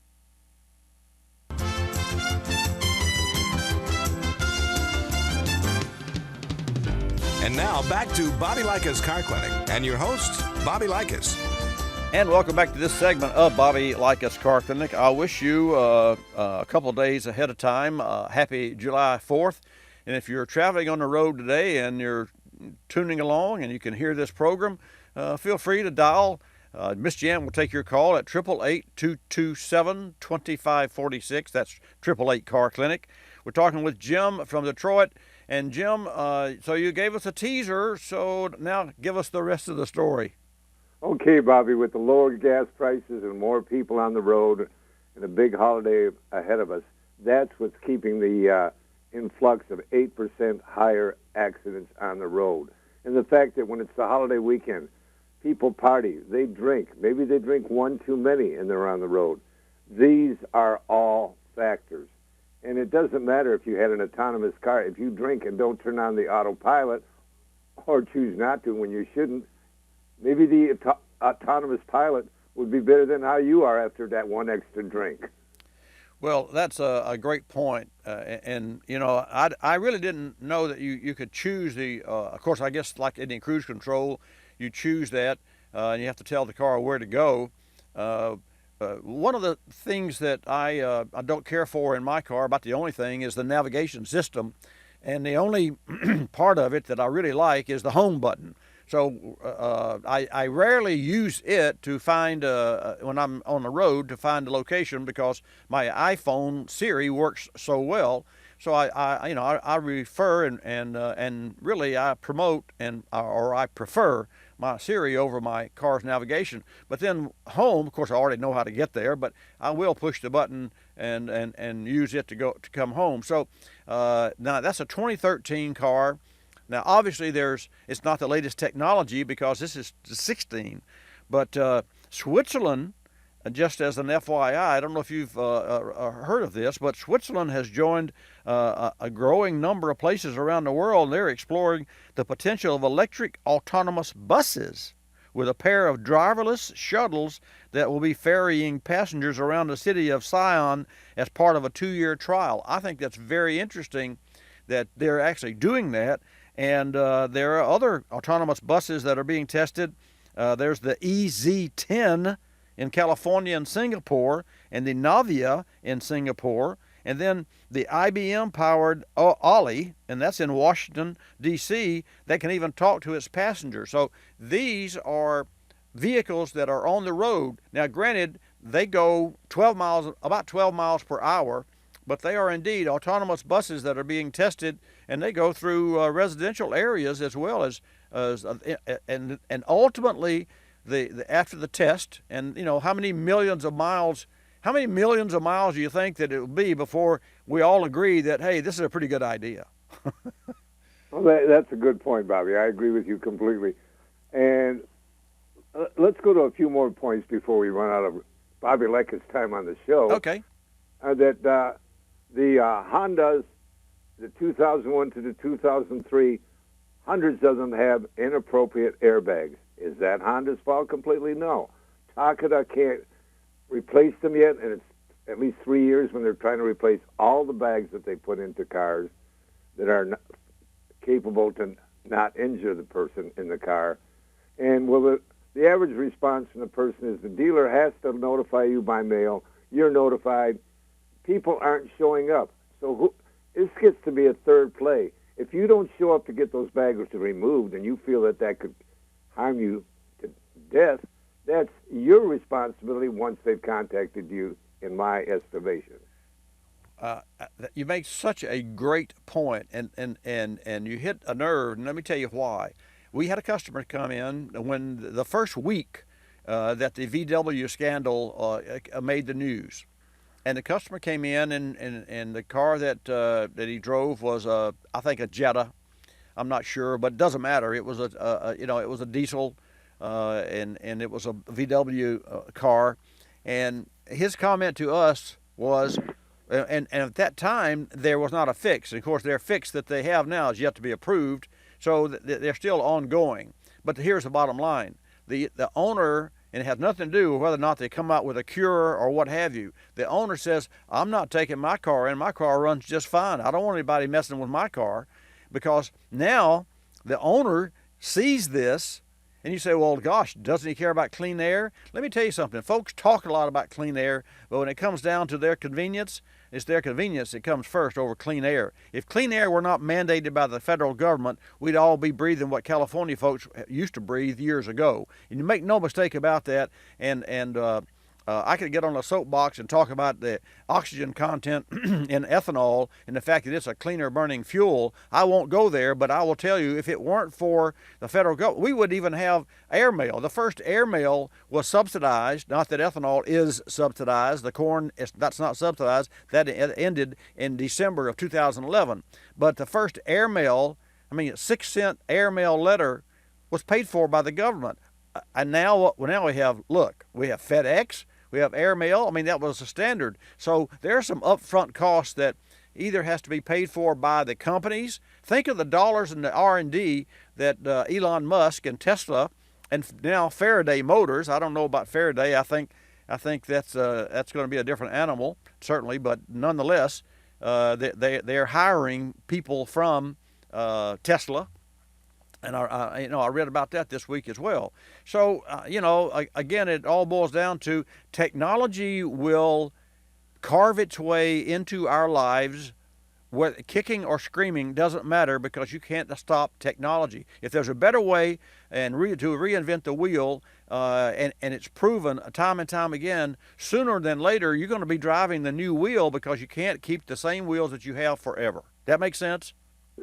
And now back to Bobby Likis Car Clinic and your host, Bobby Likis. And welcome back to this segment of Bobby Likis Car Clinic. I wish you a couple of days ahead of time, happy July 4th. And if you're traveling on the road today and you're tuning along and you can hear this program, feel free to dial. Miss Jan will take your call at 888-227-2546. That's 888 Car Clinic. We're talking with Jim from Detroit. And Jim, so you gave us a teaser, so now give us the rest of the story. Okay, Bobby, with the lower gas prices and more people on the road and a big holiday ahead of us, that's what's keeping the influx of 8% higher accidents on the road. And the fact that when it's the holiday weekend, people party, they drink. Maybe they drink one too many and they're on the road. These are all factors. And it doesn't matter if you had an autonomous car. If you drink and don't turn on the autopilot or choose not to when you shouldn't, maybe the autonomous pilot would be better than how you are after that one extra drink. Well, that's a great point. And, you know, I really didn't know that you could choose the, of course, I guess like in cruise control, you choose that and you have to tell the car where to go. One of the things that I don't care for in my car, about the only thing, is the navigation system. And the only part of it that I really like is the home button. So I rarely use it to find, when I'm on the road, to find the location because my iPhone Siri works so well. So I refer and really I promote or I prefer my Siri over my car's navigation. But then home, of course, I already know how to get there, but I will push the button and use it to come home. So now that's a 2013 car. Now obviously it's not the latest technology because this is 16, but Switzerland, just as an FYI, I don't know if you've heard of this, but Switzerland has joined a growing number of places around the world, and they're exploring the potential of electric autonomous buses with a pair of driverless shuttles that will be ferrying passengers around the city of Sion as part of a 2-year trial. I think that's very interesting that they're actually doing that, and there are other autonomous buses that are being tested. There's the EZ10 in California and Singapore, and the Navia in Singapore, and then the IBM-powered Ollie, and that's in Washington, D.C., that can even talk to its passengers. So these are vehicles that are on the road. Now, granted, they go about 12 miles per hour, but they are indeed autonomous buses that are being tested, and they go through residential areas as well as and ultimately, after the test, and you know how many millions of miles do you think that it will be before we all agree that, hey, this is a pretty good idea? Well, that's a good point, Bobby. I agree with you completely. And let's go to a few more points before we run out of Bobby Likis' time on the show. Okay. The Hondas, the 2001 to the 2003, hundreds of them have inappropriate airbags. Is that Honda's fault completely? No. Takata can't replace them yet, and it's at least 3 years when they're trying to replace all the bags that they put into cars that are not capable to not injure the person in the car. And the average response from the person is the dealer has to notify you by mail. You're notified. People aren't showing up. So this gets to be a third play. If you don't show up to get those bags removed and you feel that could harm you to death, that's your responsibility once they've contacted you, in my estimation. You make such a great point, and you hit a nerve, and let me tell you why. We had a customer come in when the first week that the VW scandal made the news. And the customer came in, and the car that he drove was I think a Jetta. I'm not sure, but it doesn't matter. It was it was a diesel, and it was a VW car. And his comment to us was, and at that time there was not a fix. And of course, their fix that they have now is yet to be approved, so they're still ongoing. But here's the bottom line: the owner, and it has nothing to do with whether or not they come out with a cure or what have you. The owner says, I'm not taking my car in. My car runs just fine. I don't want anybody messing with my car, because now the owner sees this, and you say, well, gosh, doesn't he care about clean air? Let me tell you something. Folks talk a lot about clean air, but when it comes down to their convenience, it's their convenience that comes first over clean air. If clean air were not mandated by the federal government, we'd all be breathing what California folks used to breathe years ago. And you make no mistake about that. And I could get on a soapbox and talk about the oxygen content in ethanol and the fact that it's a cleaner burning fuel. I won't go there, but I will tell you, if it weren't for the federal government, we would even have airmail. The first airmail was subsidized. Not that ethanol is subsidized. The corn, that's not subsidized. That ended in December of 2011. But the first airmail, a 6-cent airmail letter, was paid for by the government. And now we have FedEx. We have airmail. That was the standard. So there are some upfront costs that either has to be paid for by the companies. Think of the dollars in the R&D that Elon Musk and Tesla, and now Faraday Motors. I don't know about Faraday. I think that's going to be a different animal, certainly, but nonetheless, they're hiring people from Tesla. And I read about that this week as well. So, again, it all boils down to technology will carve its way into our lives. Whether kicking or screaming doesn't matter, because you can't stop technology. If there's a better way to reinvent the wheel, and it's proven time and time again, sooner than later you're going to be driving the new wheel, because you can't keep the same wheels that you have forever. That makes sense?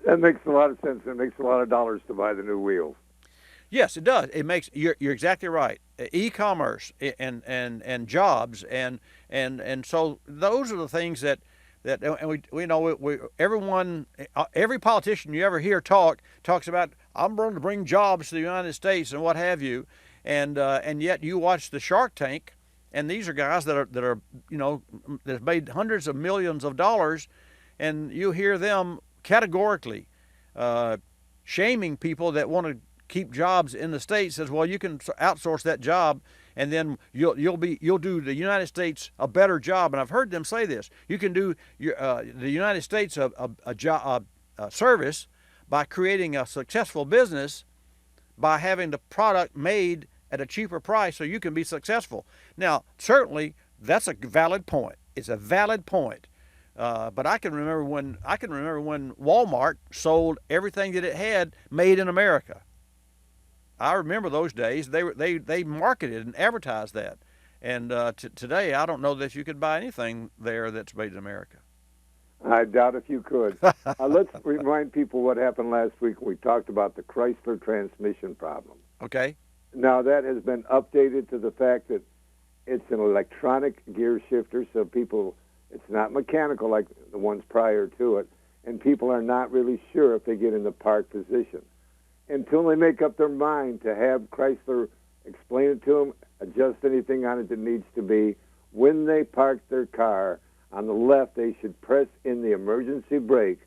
That makes a lot of sense. It makes a lot of dollars to buy the new wheels. Yes, it does. It makes you're exactly right. E-commerce and jobs and so those are the things that every politician you ever hear talks about, I'm going to bring jobs to the United States and what have you, and yet you watch the Shark Tank, and these are guys that are that have made hundreds of millions of dollars, and you hear them categorically shaming people that want to keep jobs in the States. Says, well, you can outsource that job, and then you'll do the United States a better job. And I've heard them say this: you can do the United States a service by creating a successful business by having the product made at a cheaper price, so you can be successful. Now, certainly that's a valid point. It's a valid point. But I can remember when Walmart sold everything that it had made in America. I remember those days. They marketed and advertised that. And today, I don't know that you could buy anything there that's made in America. I doubt if you could. Let's remind people what happened last week. We talked about the Chrysler transmission problem. Okay. Now that has been updated to the fact that it's an electronic gear shifter, so it's not mechanical like the ones prior to it, and people are not really sure if they get in the park position. Until they make up their mind to have Chrysler explain it to them, adjust anything on it that needs to be, when they park their car, on the left they should press in the emergency brake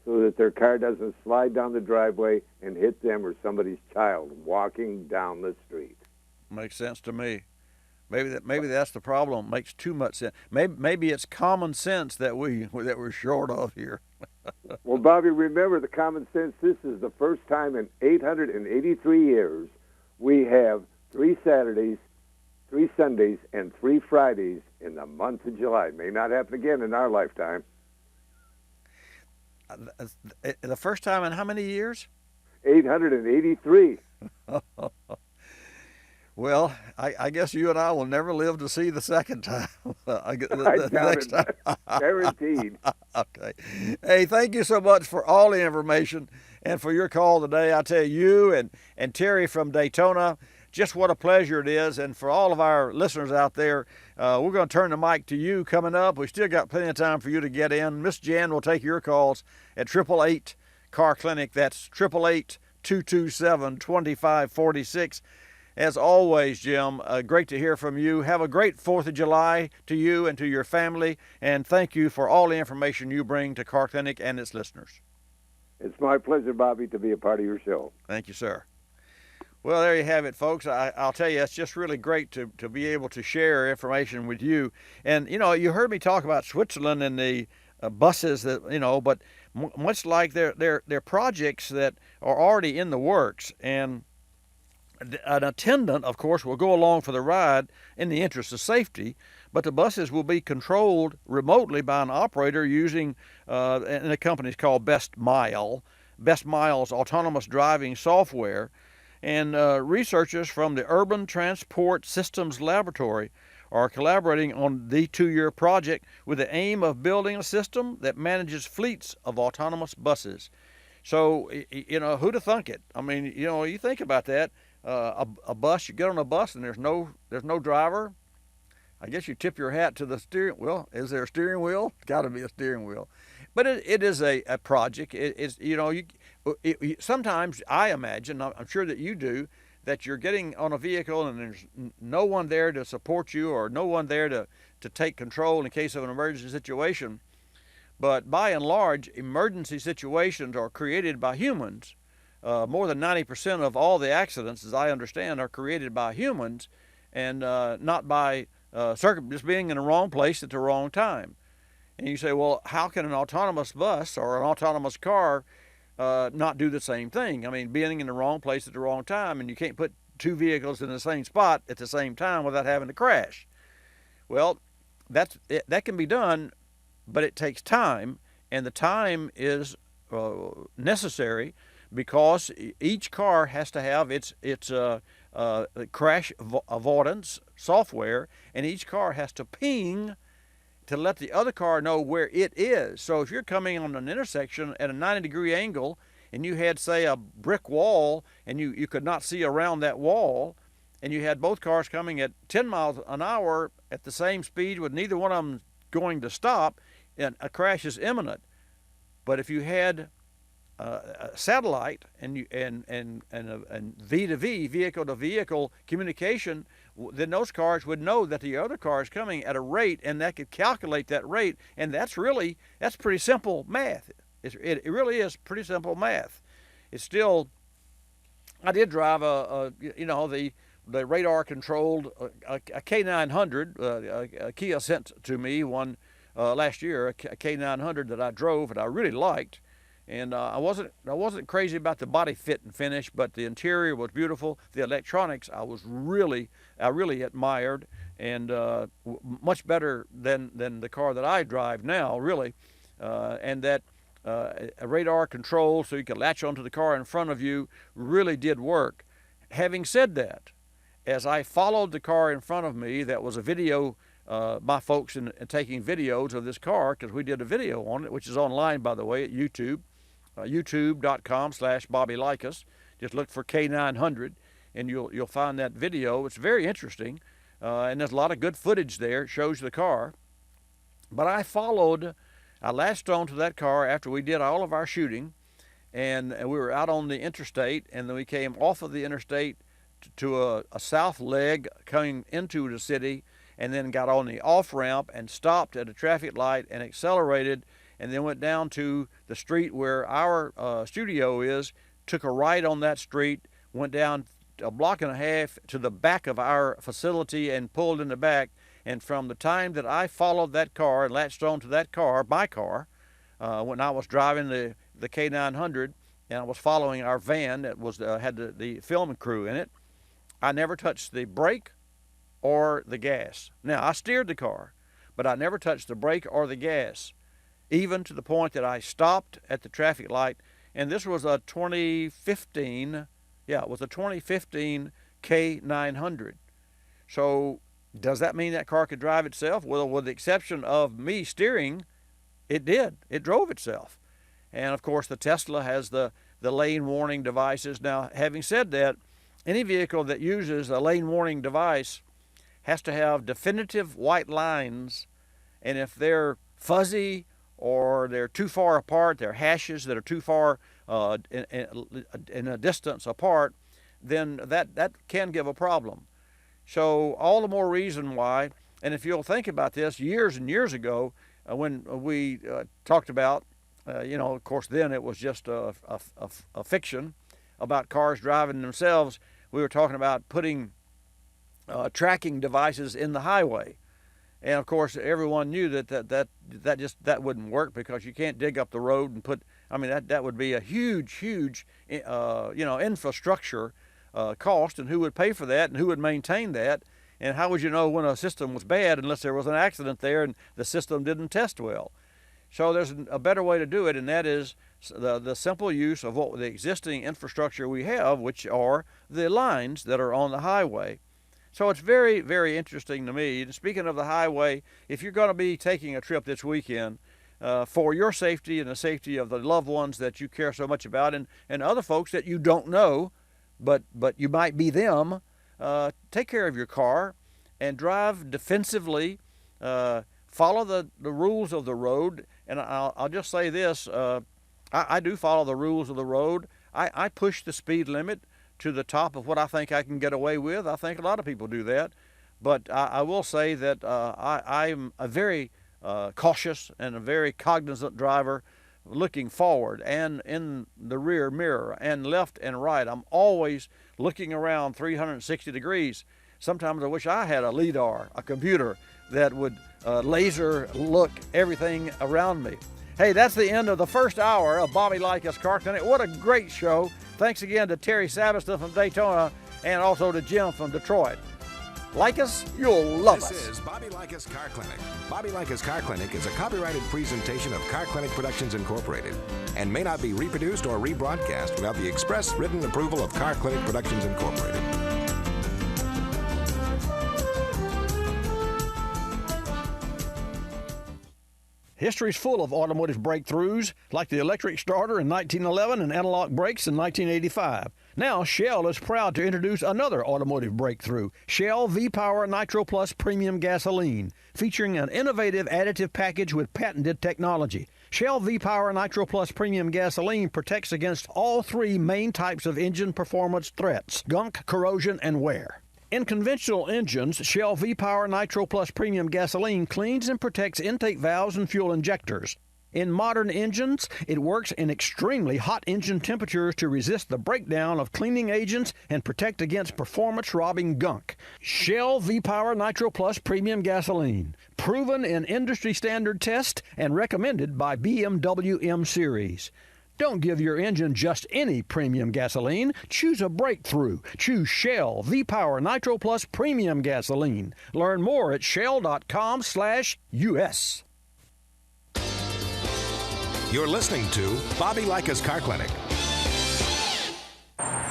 so that their car doesn't slide down the driveway and hit them or somebody's child walking down the street. Makes sense to me. Maybe that's the problem. Makes too much sense. Maybe it's common sense that we're short of here. Well, Bobby, remember the common sense. This is the first time in 883 years we have 3 Saturdays, 3 Sundays, and 3 Fridays in the month of July. It may not happen again in our lifetime. The first time in how many years? 883. Well, I guess you and I will never live to see the second time. The next time. Guaranteed. Okay. Hey, thank you so much for all the information and for your call today. I tell you and Terry from Daytona, just what a pleasure it is. And for all of our listeners out there, we're going to turn the mic to you coming up. We still got plenty of time for you to get in. Miss Jan will take your calls at 888 Car Clinic. That's 888-227-2546. As always, Jim, great to hear from you. Have a great 4th of July to you and to your family, and thank you for all the information you bring to Car Clinic and its listeners. It's my pleasure, Bobby, to be a part of your show. Thank you, sir. Well, there you have it, folks. I'll tell you, it's just really great to be able to share information with you. And, you heard me talk about Switzerland and the buses that, but much like their projects that are already in the works. And an attendant, of course, will go along for the ride in the interest of safety, but the buses will be controlled remotely by an operator using, and the company's called Best Mile's autonomous driving software. And researchers from the Urban Transport Systems Laboratory are collaborating on the 2-year project with the aim of building a system that manages fleets of autonomous buses. So, who'd have thunk it? I mean, you think about that. A bus, you get on a bus and there's no driver. I guess you tip your hat to the steering wheel. Is there a steering wheel? It's got to be a steering wheel. But it is a project. Sometimes I imagine, I'm sure that you do, that you're getting on a vehicle and there's no one there to support you or no one there to take control in case of an emergency situation. But by and large, emergency situations are created by humans. More than 90% of all the accidents, as I understand, are created by humans and not by just being in the wrong place at the wrong time. And you say, well, how can an autonomous bus or an autonomous car not do the same thing? I mean, being in the wrong place at the wrong time, and you can't put two vehicles in the same spot at the same time without having to crash. Well, that can be done, but it takes time, and the time is necessary because each car has to have its crash avoidance software, and each car has to ping to let the other car know where it is. So if you're coming on an intersection at a 90-degree angle and you had, say, a brick wall and you could not see around that wall, and you had both cars coming at 10 miles an hour at the same speed with neither one of them going to stop, and a crash is imminent. But if you had a satellite and V2V, vehicle-to-vehicle communication, then those cars would know that the other car is coming at a rate, and that could calculate that rate, and that's pretty simple math. It really is pretty simple math. It's still, I did drive the radar-controlled a K900. A Kia sent to me one last year, a K900 that I drove and I really liked. And I wasn't crazy about the body fit and finish, but the interior was beautiful. The electronics I really admired, and much better than the car that I drive now, really. And that a radar control so you could latch onto the car in front of you really did work. Having said that, as I followed the car in front of me, that was a video. My folks in taking videos of this car, because we did a video on it, which is online, by the way, at YouTube. YouTube.com/Bobby Likis. Just look for K900 and you'll find that video. It's very interesting, and there's a lot of good footage there. It shows the car. But I latched onto that car after we did all of our shooting, and we were out on the interstate, and then we came off of the interstate to a south leg coming into the city, and then got on the off ramp and stopped at a traffic light and accelerated, and then went down to the street where our studio is, took a right on that street, went down a block and a half to the back of our facility and pulled in the back. And from the time that I followed that car and latched onto that car, my car, when I was driving the K900 and I was following our van that was had the film crew in it, I never touched the brake or the gas. Now, I steered the car, but I never touched the brake or the gas, even to the point that I stopped at the traffic light. And this was a 2015, it was a 2015 K900. So does that mean that car could drive itself? Well, with the exception of me steering, it did. It drove itself. And of course, the Tesla has the lane warning devices. Now, having said that, any vehicle that uses a lane warning device has to have definitive white lines, and if they're fuzzy or they're too far apart, they're hashes that are too far in a distance apart, then that can give a problem. So all the more reason why, and if you'll think about this, years and years ago, when we talked about, of course then it was just a fiction about cars driving themselves, we were talking about putting tracking devices in the highway. And of course, everyone knew that wouldn't work, because you can't dig up the road and put. I mean, that would be a huge infrastructure cost, and who would pay for that, and who would maintain that, and how would you know when a system was bad unless there was an accident there and the system didn't test well? So there's a better way to do it, and that is the simple use of the existing infrastructure we have, which are the lines that are on the highway. So it's very, very interesting to me. And speaking of the highway, if you're going to be taking a trip this weekend, for your safety and the safety of the loved ones that you care so much about, and other folks that you don't know, but you might be them, take care of your car and drive defensively. Follow the rules of the road. And I'll just say this, I do follow the rules of the road. I push the speed limit to the top of what I think I can get away with. I think a lot of people do that. But I will say that I'm a very cautious and a very cognizant driver, looking forward and in the rear mirror and left and right. I'm always looking around 360 degrees. Sometimes I wish I had a LiDAR, a computer that would laser look everything around me. Hey, that's the end of the first hour of Bobby Likis Car Clinic. What a great show. Thanks again to Terry Sabiston from Daytona and also to Jim from Detroit. Like us, you'll love us. This is Bobby Likis Car Clinic. Bobby Likis Car Clinic is a copyrighted presentation of Car Clinic Productions Incorporated and may not be reproduced or rebroadcast without the express written approval of Car Clinic Productions Incorporated. History's full of automotive breakthroughs, like the electric starter in 1911 and analog brakes in 1985. Now, Shell is proud to introduce another automotive breakthrough, Shell V-Power Nitro Plus Premium Gasoline, featuring an innovative additive package with patented technology. Shell V-Power Nitro Plus Premium Gasoline protects against all three main types of engine performance threats: gunk, corrosion, and wear. In conventional engines, Shell V-Power Nitro Plus Premium Gasoline cleans and protects intake valves and fuel injectors. In modern engines, it works in extremely hot engine temperatures to resist the breakdown of cleaning agents and protect against performance-robbing gunk. Shell V-Power Nitro Plus Premium Gasoline, proven in industry-standard tests and recommended by BMW M Series. Don't give your engine just any premium gasoline. Choose a breakthrough. Choose Shell V-Power Nitro Plus Premium Gasoline. Learn more at shell.com/US. You're listening to Bobby Likis Car Clinic.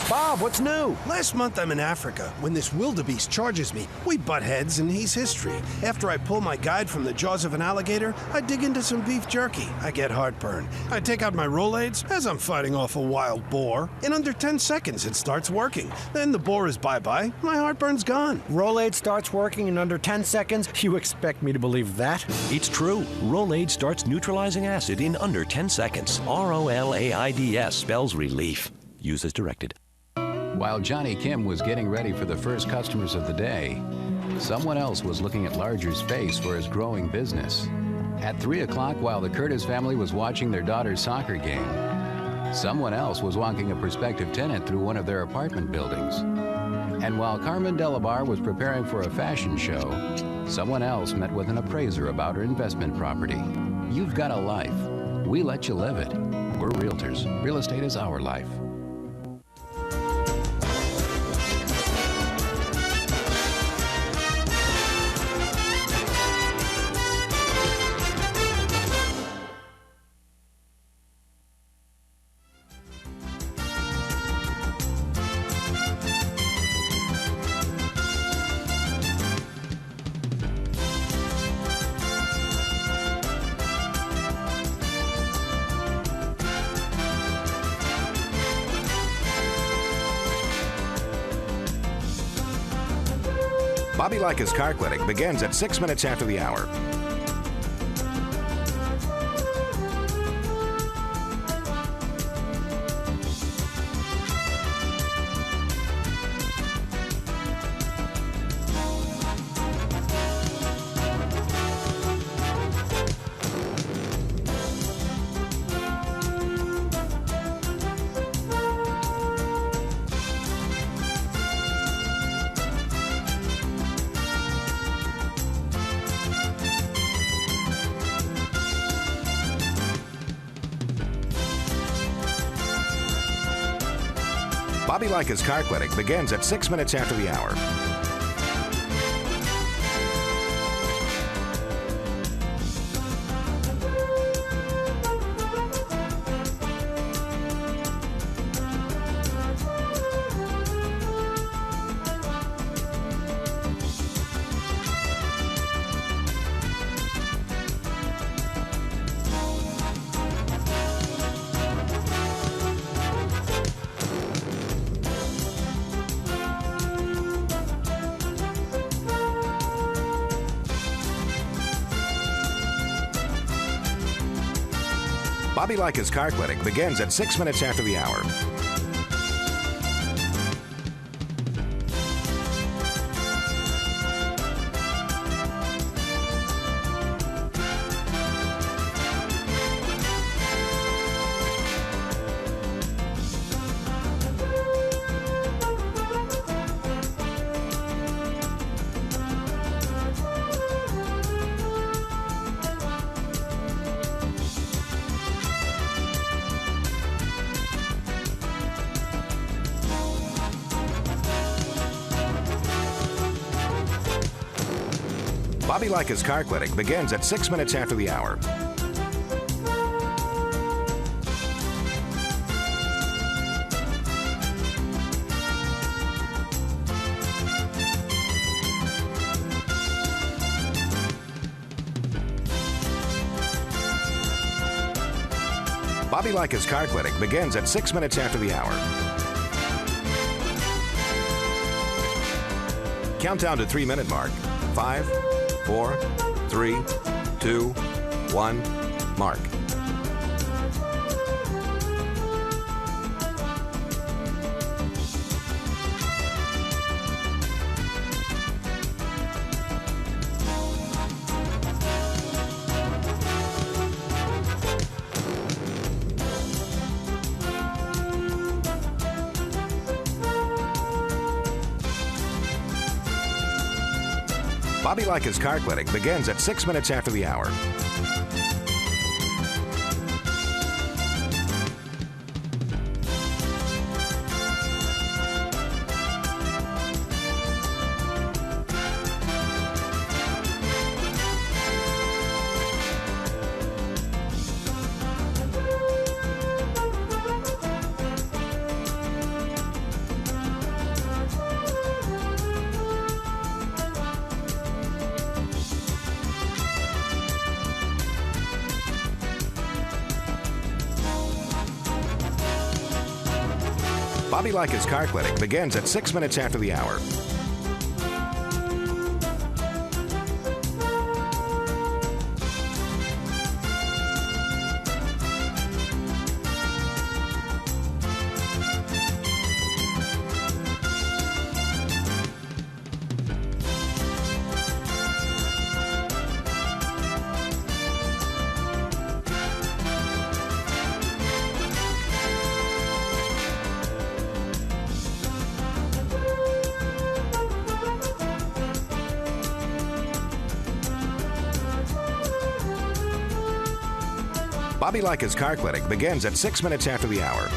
Bob, what's new? Last month I'm in Africa when this wildebeest charges me. We butt heads and he's history. After I pull my guide from the jaws of an alligator, I dig into some beef jerky. I get heartburn. I take out my Rolaids as I'm fighting off a wild boar. In under 10 seconds it starts working. Then the boar is bye-bye. My heartburn's gone. Rolaids starts working in under 10 seconds? You expect me to believe that? It's true. Rolaids starts neutralizing acid in under 10 seconds. ROLAIDS spells relief. Use as directed. While Johnny Kim was getting ready for the first customers of the day, someone else was looking at Larger's face for his growing business. At 3 o'clock, while the Curtis family was watching their daughter's soccer game, someone else was walking a prospective tenant through one of their apartment buildings. And while Carmen Delabar was preparing for a fashion show, someone else met with an appraiser about her investment property. You've got a life. We let you live it. We're realtors. Real estate is our life. Bobby Likis Car Clinic begins at 6 minutes after the hour. Bobby Likis Car Clinic begins at 6 minutes after the hour. Bobby Likis Car Clinic begins at 6 minutes after the hour. Bobby Likis Car Clinic begins at 6 minutes after the hour. Bobby Likis Car Clinic begins at 6 minutes after the hour. Countdown to 3-minute mark. 5, 4, 3, 2, 1, mark. Bobby Likis Car Clinic begins at 6 minutes after the hour. Bobby Likis Car Clinic begins at 6 minutes after the hour. Bobby Likis Car Clinic begins at 6 minutes after the hour.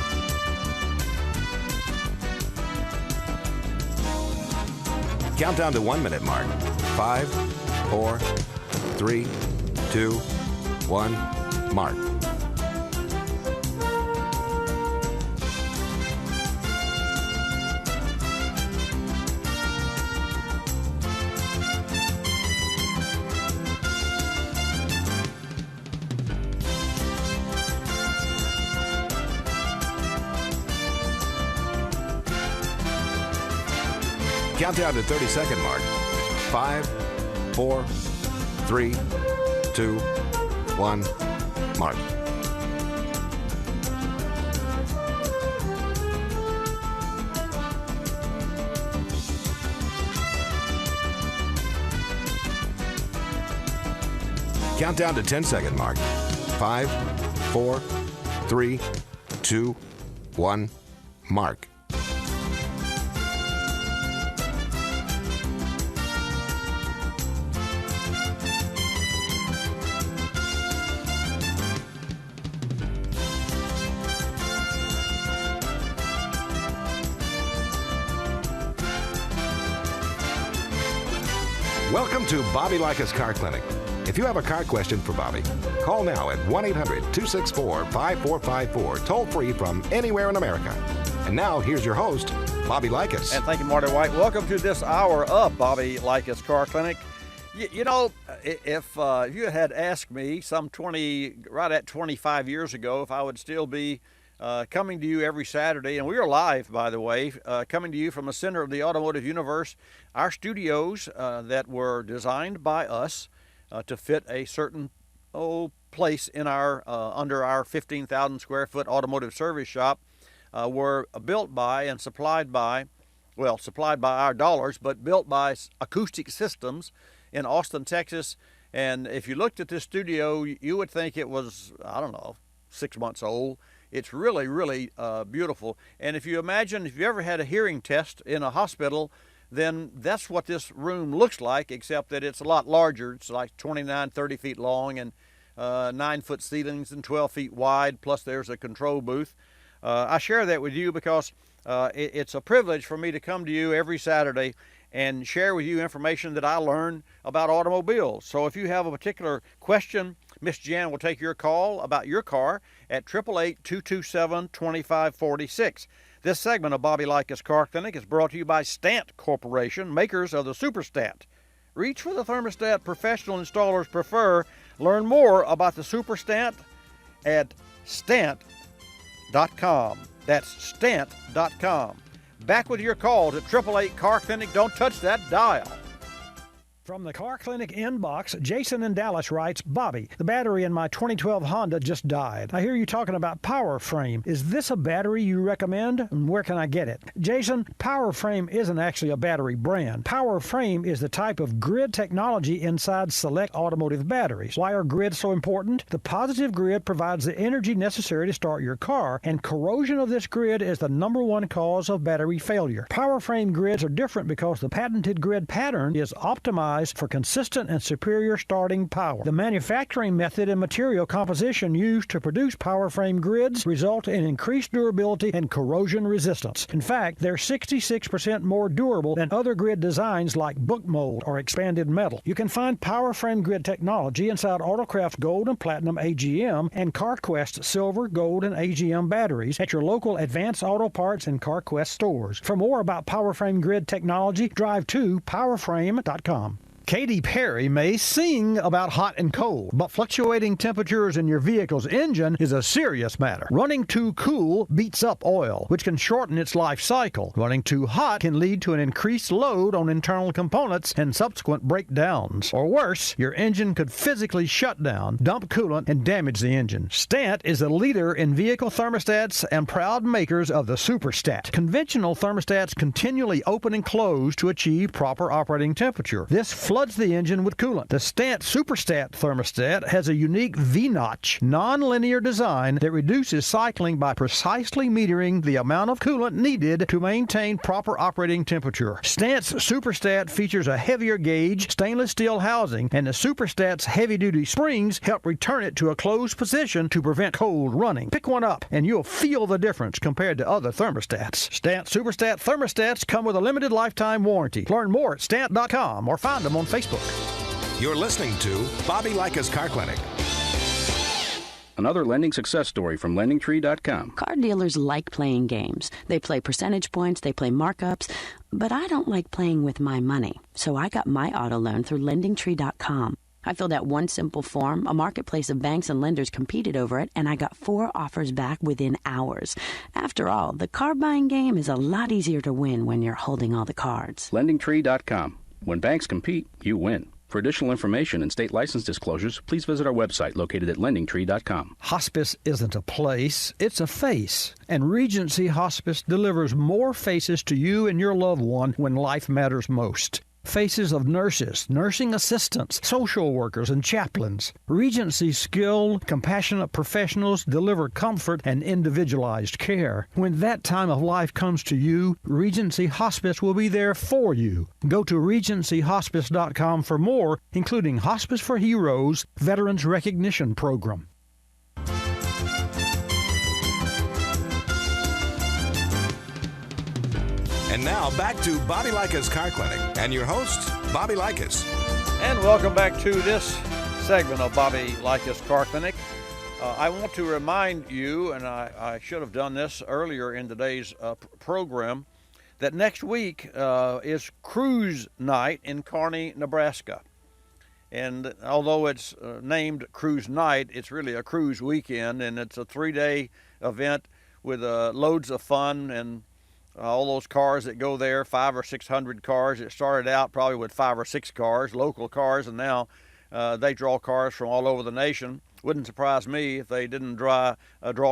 Countdown to 1-minute mark. 5, 4, 3, 2, 1, mark. Countdown to 30-second mark. 5, 4, 3, 2, 1, mark. Countdown to 10-second mark. 5, 4, 3, 2, 1, mark. Welcome to Bobby Likis Car Clinic. If you have a car question for Bobby, call now at 1-800-264-5454, toll free from anywhere in America. And now, here's your host, Bobby Likis. And thank you, Marty White. Welcome to this hour of Bobby Likis Car Clinic. You know, if you had asked me right at 25 years ago if I would still be coming to you every Saturday, and we are live, by the way, coming to you from the center of the automotive universe, our studios that were designed by us to fit a certain place in our under our 15,000 square foot automotive service shop were built by and supplied by our dollars, but built by Acoustic Systems in Austin, Texas. And if you looked at this studio, you would think it was, 6 months old. It's really, really beautiful. And if you ever had a hearing test in a hospital, then that's what this room looks like, except that it's a lot larger. It's like 29, 30 feet long and 9-foot ceilings and 12 feet wide, plus there's a control booth. I share that with you because it's a privilege for me to come to you every Saturday and share with you information that I learn about automobiles. So if you have a particular question, Miss Jan will take your call about your car at 888-227-2546. This segment of Bobby Likis Car Clinic is brought to you by Stant Corporation, makers of the Superstat. Reach for the thermostat professional installers prefer. Learn more about the Superstat at stant.com. That's stant.com. Back with your calls at 888 Car Clinic. Don't touch that dial. From the Car Clinic inbox, Jason in Dallas writes, Bobby, the battery in my 2012 Honda just died. I hear you talking about Power Frame. Is this a battery you recommend? And where can I get it? Jason, Power Frame isn't actually a battery brand. Power Frame is the type of grid technology inside select automotive batteries. Why are grids so important? The positive grid provides the energy necessary to start your car, and corrosion of this grid is the #1 cause of battery failure. Power Frame grids are different because the patented grid pattern is optimized for consistent and superior starting power. The manufacturing method and material composition used to produce Power Frame grids result in increased durability and corrosion resistance. In fact, they're 66% more durable than other grid designs like book mold or expanded metal. You can find Power Frame grid technology inside Autocraft Gold and Platinum AGM and CarQuest Silver, Gold, and AGM batteries at your local Advanced Auto Parts and CarQuest stores. For more about Power Frame grid technology, drive to powerframe.com. Katy Perry may sing about hot and cold, but fluctuating temperatures in your vehicle's engine is a serious matter. Running too cool beats up oil, which can shorten its life cycle. Running too hot can lead to an increased load on internal components and subsequent breakdowns. Or worse, your engine could physically shut down, dump coolant, and damage the engine. Stant is a leader in vehicle thermostats and proud makers of the Superstat. Conventional thermostats continually open and close to achieve proper operating temperature. This floods the engine with coolant. The Stant Superstat thermostat has a unique V-notch, non-linear design that reduces cycling by precisely metering the amount of coolant needed to maintain proper operating temperature. Stant's Superstat features a heavier gauge stainless steel housing, and the Superstat's heavy-duty springs help return it to a closed position to prevent cold running. Pick one up, and you'll feel the difference compared to other thermostats. Stant Superstat thermostats come with a limited lifetime warranty. Learn more at stant.com or find them on Facebook. You're listening to Bobby Likis Car Clinic. Another lending success story from LendingTree.com. Car dealers like playing games. They play percentage points, they play markups, but I don't like playing with my money. So I got my auto loan through LendingTree.com. I filled out one simple form, a marketplace of banks and lenders competed over it, and I got 4 offers back within hours. After all, the car buying game is a lot easier to win when you're holding all the cards. LendingTree.com. When banks compete, you win. For additional information and state license disclosures, please visit our website located at LendingTree.com. Hospice isn't a place, it's a face. And Regency Hospice delivers more faces to you and your loved one when life matters most. Faces of nurses, nursing assistants, social workers, and chaplains. Regency's skilled, compassionate professionals deliver comfort and individualized care. When that time of life comes to you, Regency Hospice will be there for you. Go to regencyhospice.com for more, including Hospice for Heroes Veterans Recognition Program. And now back to Bobby Likis Car Clinic and your host, Bobby Likis. And welcome back to this segment of Bobby Likis Car Clinic. I want to remind you, and I should have done this earlier in today's program, that next week is cruise night in Kearney, Nebraska. And although it's named Cruise Night, it's really a cruise weekend, and it's a 3-day event with loads of fun and all those cars that go there, 500 or 600 cars. It started out probably with 5 or 6 cars, local cars, and now they draw cars from all over the nation. Wouldn't surprise me if they didn't draw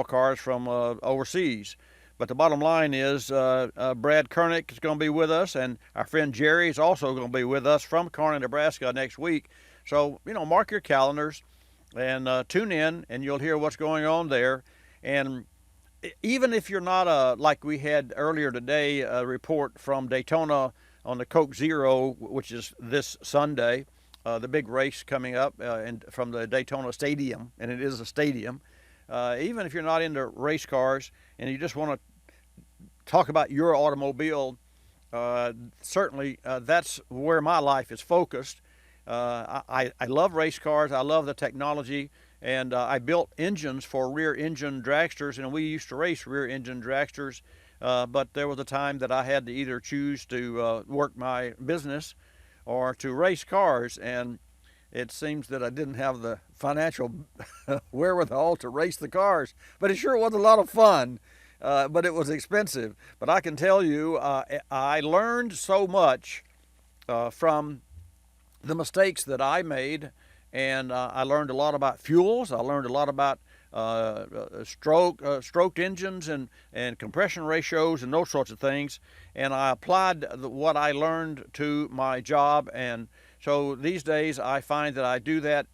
cars from overseas. But the bottom line is Brad Kernick is going to be with us, and our friend Jerry is also going to be with us from Kearney, Nebraska next week. So, mark your calendars and tune in, and you'll hear what's going on there. And even if you're not like we had earlier today, a report from Daytona on the Coke Zero, which is this Sunday, the big race coming up from the Daytona Stadium, and it is a stadium. Even if you're not into race cars and you just want to talk about your automobile, certainly that's where my life is focused. I love race cars. I love the technology. And I built engines for rear engine dragsters, and we used to race rear engine dragsters, but there was a time that I had to either choose to work my business or to race cars, and it seems that I didn't have the financial wherewithal to race the cars, but it sure was a lot of fun, but it was expensive. But I can tell you, I learned so much from the mistakes that I made. And I learned a lot about fuels. I learned a lot about stroked engines and compression ratios and those sorts of things. And I applied what I learned to my job. And so these days I find that I do that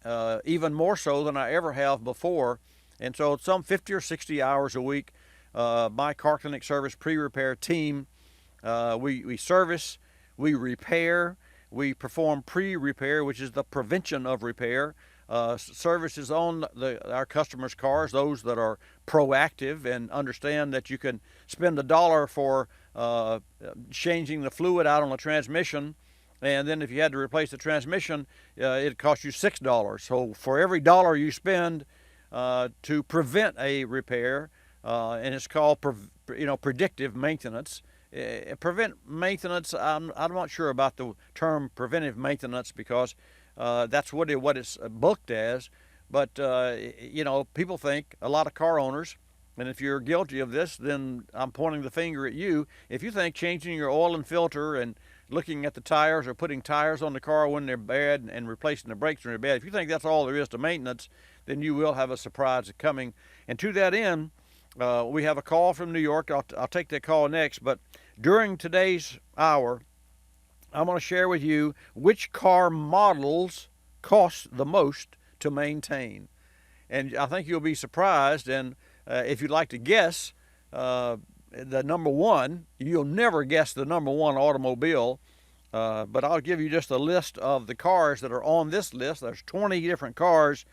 even more so than I ever have before. And so some 50 or 60 hours a week, my Car Clinic Service pre-repair team, we service, we repair, we perform pre-repair, which is the prevention of repair. Services on our customers' cars, those that are proactive and understand that you can spend $1 for changing the fluid out on the transmission, and then if you had to replace the transmission, it costs you $6. So for every $1 you spend to prevent a repair, and it's called predictive maintenance. Prevent maintenance, I'm not sure about the term preventive maintenance because that's what it's booked as. But, people think, a lot of car owners, and if you're guilty of this, then I'm pointing the finger at you. If you think changing your oil and filter and looking at the tires or putting tires on the car when they're bad and replacing the brakes when they're bad, if you think that's all there is to maintenance, then you will have a surprise coming. And to that end, we have a call from New York. I'll take that call next, but during today's hour, I'm going to share with you which car models cost the most to maintain. And I think you'll be surprised, and if you'd like to guess the number one, you'll never guess the number one automobile, but I'll give you just a list of the cars that are on this list. There's 20 different cars,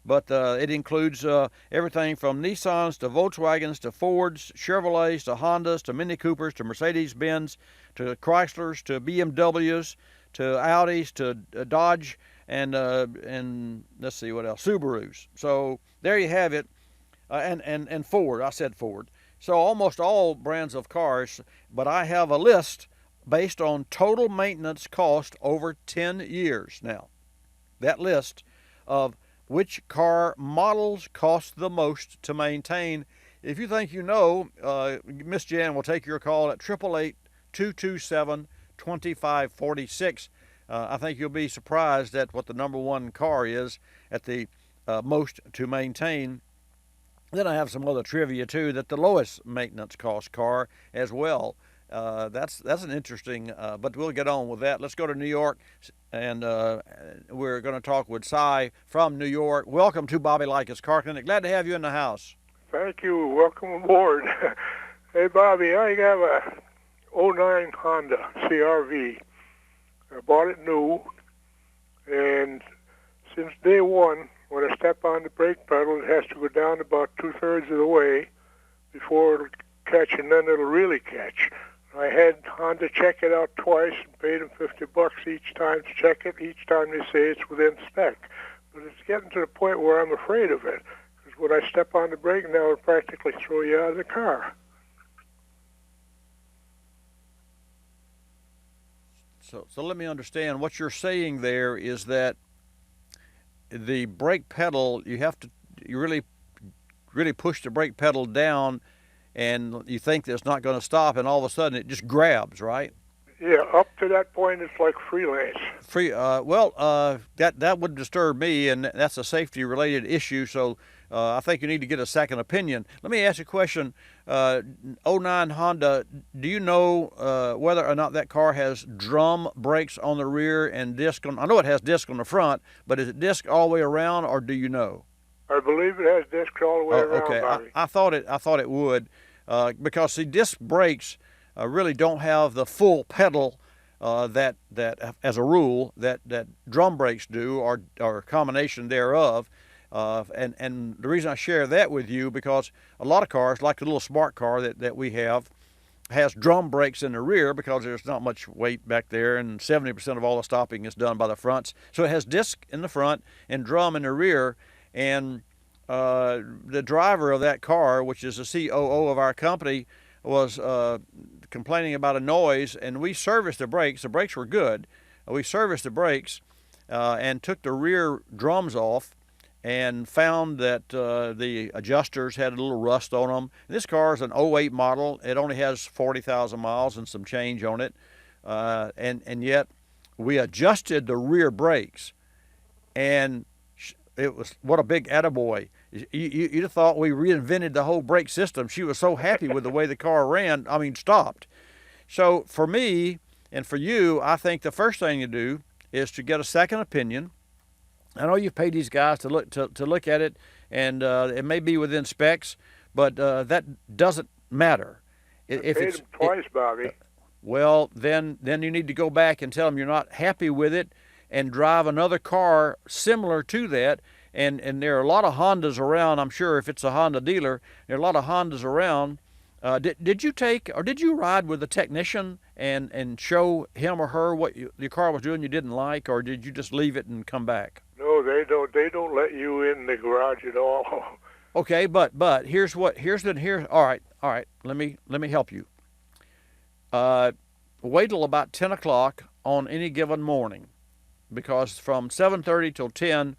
but it includes everything from Nissans to Volkswagens to Fords, Chevrolets to Hondas to Mini Coopers to Mercedes-Benz to Chryslers to BMWs to Audis to Dodge and let's see what else, Subarus. So there you have it, and Ford. I said Ford. So almost all brands of cars, but I have a list based on total maintenance cost over 10 years now. That list of which car models cost the most to maintain. If you think you know, Miss Jan will take your call at 888-227-2546. I think you'll be surprised at what the number one car is at the most to maintain. Then I have some other trivia too, that the lowest maintenance cost car as well. That's an interesting, but we'll get on with that. Let's go to New York, and we're going to talk with Cy from New York. Welcome to Bobby Likis Car Clinic. Glad to have you in the house. Thank you. Welcome aboard. Hey, Bobby, I have a 09 Honda CRV. I bought it new, and since day one, when I step on the brake pedal, it has to go down about 2/3 of the way before it'll catch, and then it'll really catch. I had Honda check it out twice and paid them $50 each time to check it. Each time they say it's within spec. But it's getting to the point where I'm afraid of it. Because when I step on the brake now, it'll practically throw you out of the car. So let me understand. What you're saying there is that the brake pedal, you really push the brake pedal down, and you think that it's not going to stop, and all of a sudden it just grabs, right? Yeah, up to that point it's like freelance. That would disturb me, and that's a safety-related issue. So I think you need to get a second opinion. Let me ask you a question. 09 Honda, do you know whether or not that car has drum brakes on the rear and disc on? I know it has disc on the front, but is it disc all the way around, or do you know? I believe it has discs all the way around. Okay, Bobby. I thought it would, because see, disc brakes really don't have the full pedal that as a rule that drum brakes do, or a combination thereof. And the reason I share that with you, because a lot of cars, like the little smart car that we have, has drum brakes in the rear because there's not much weight back there, and 70% of all the stopping is done by the fronts. So it has disc in the front and drum in the rear. And the driver of that car, which is the COO of our company, was complaining about a noise, and we serviced the brakes. The brakes were good. We serviced the brakes and took the rear drums off, and found that the adjusters had a little rust on them. And this car is an 08 model. It only has 40,000 miles and some change on it. And yet we adjusted the rear brakes, and it was, what a big attaboy. You'd have thought we reinvented the whole brake system. She was so happy with the way the car stopped. So for me and for you, I think the first thing to do is to get a second opinion. I know you've paid these guys to look at it, and it may be within specs, but that doesn't matter. I paid them twice, Bobby. Well, then you need to go back and tell them you're not happy with it, and drive another car similar to that. And there are a lot of Hondas around. I'm sure if it's a Honda dealer, there are a lot of Hondas around. Did you ride with a technician and show him or her what your car was doing you didn't like, or did you just leave it and come back? No, they don't. They don't let you in the garage at all. Okay, but here's all right. Let me help you. Wait till about 10 o'clock on any given morning, because from 7:30 till 10,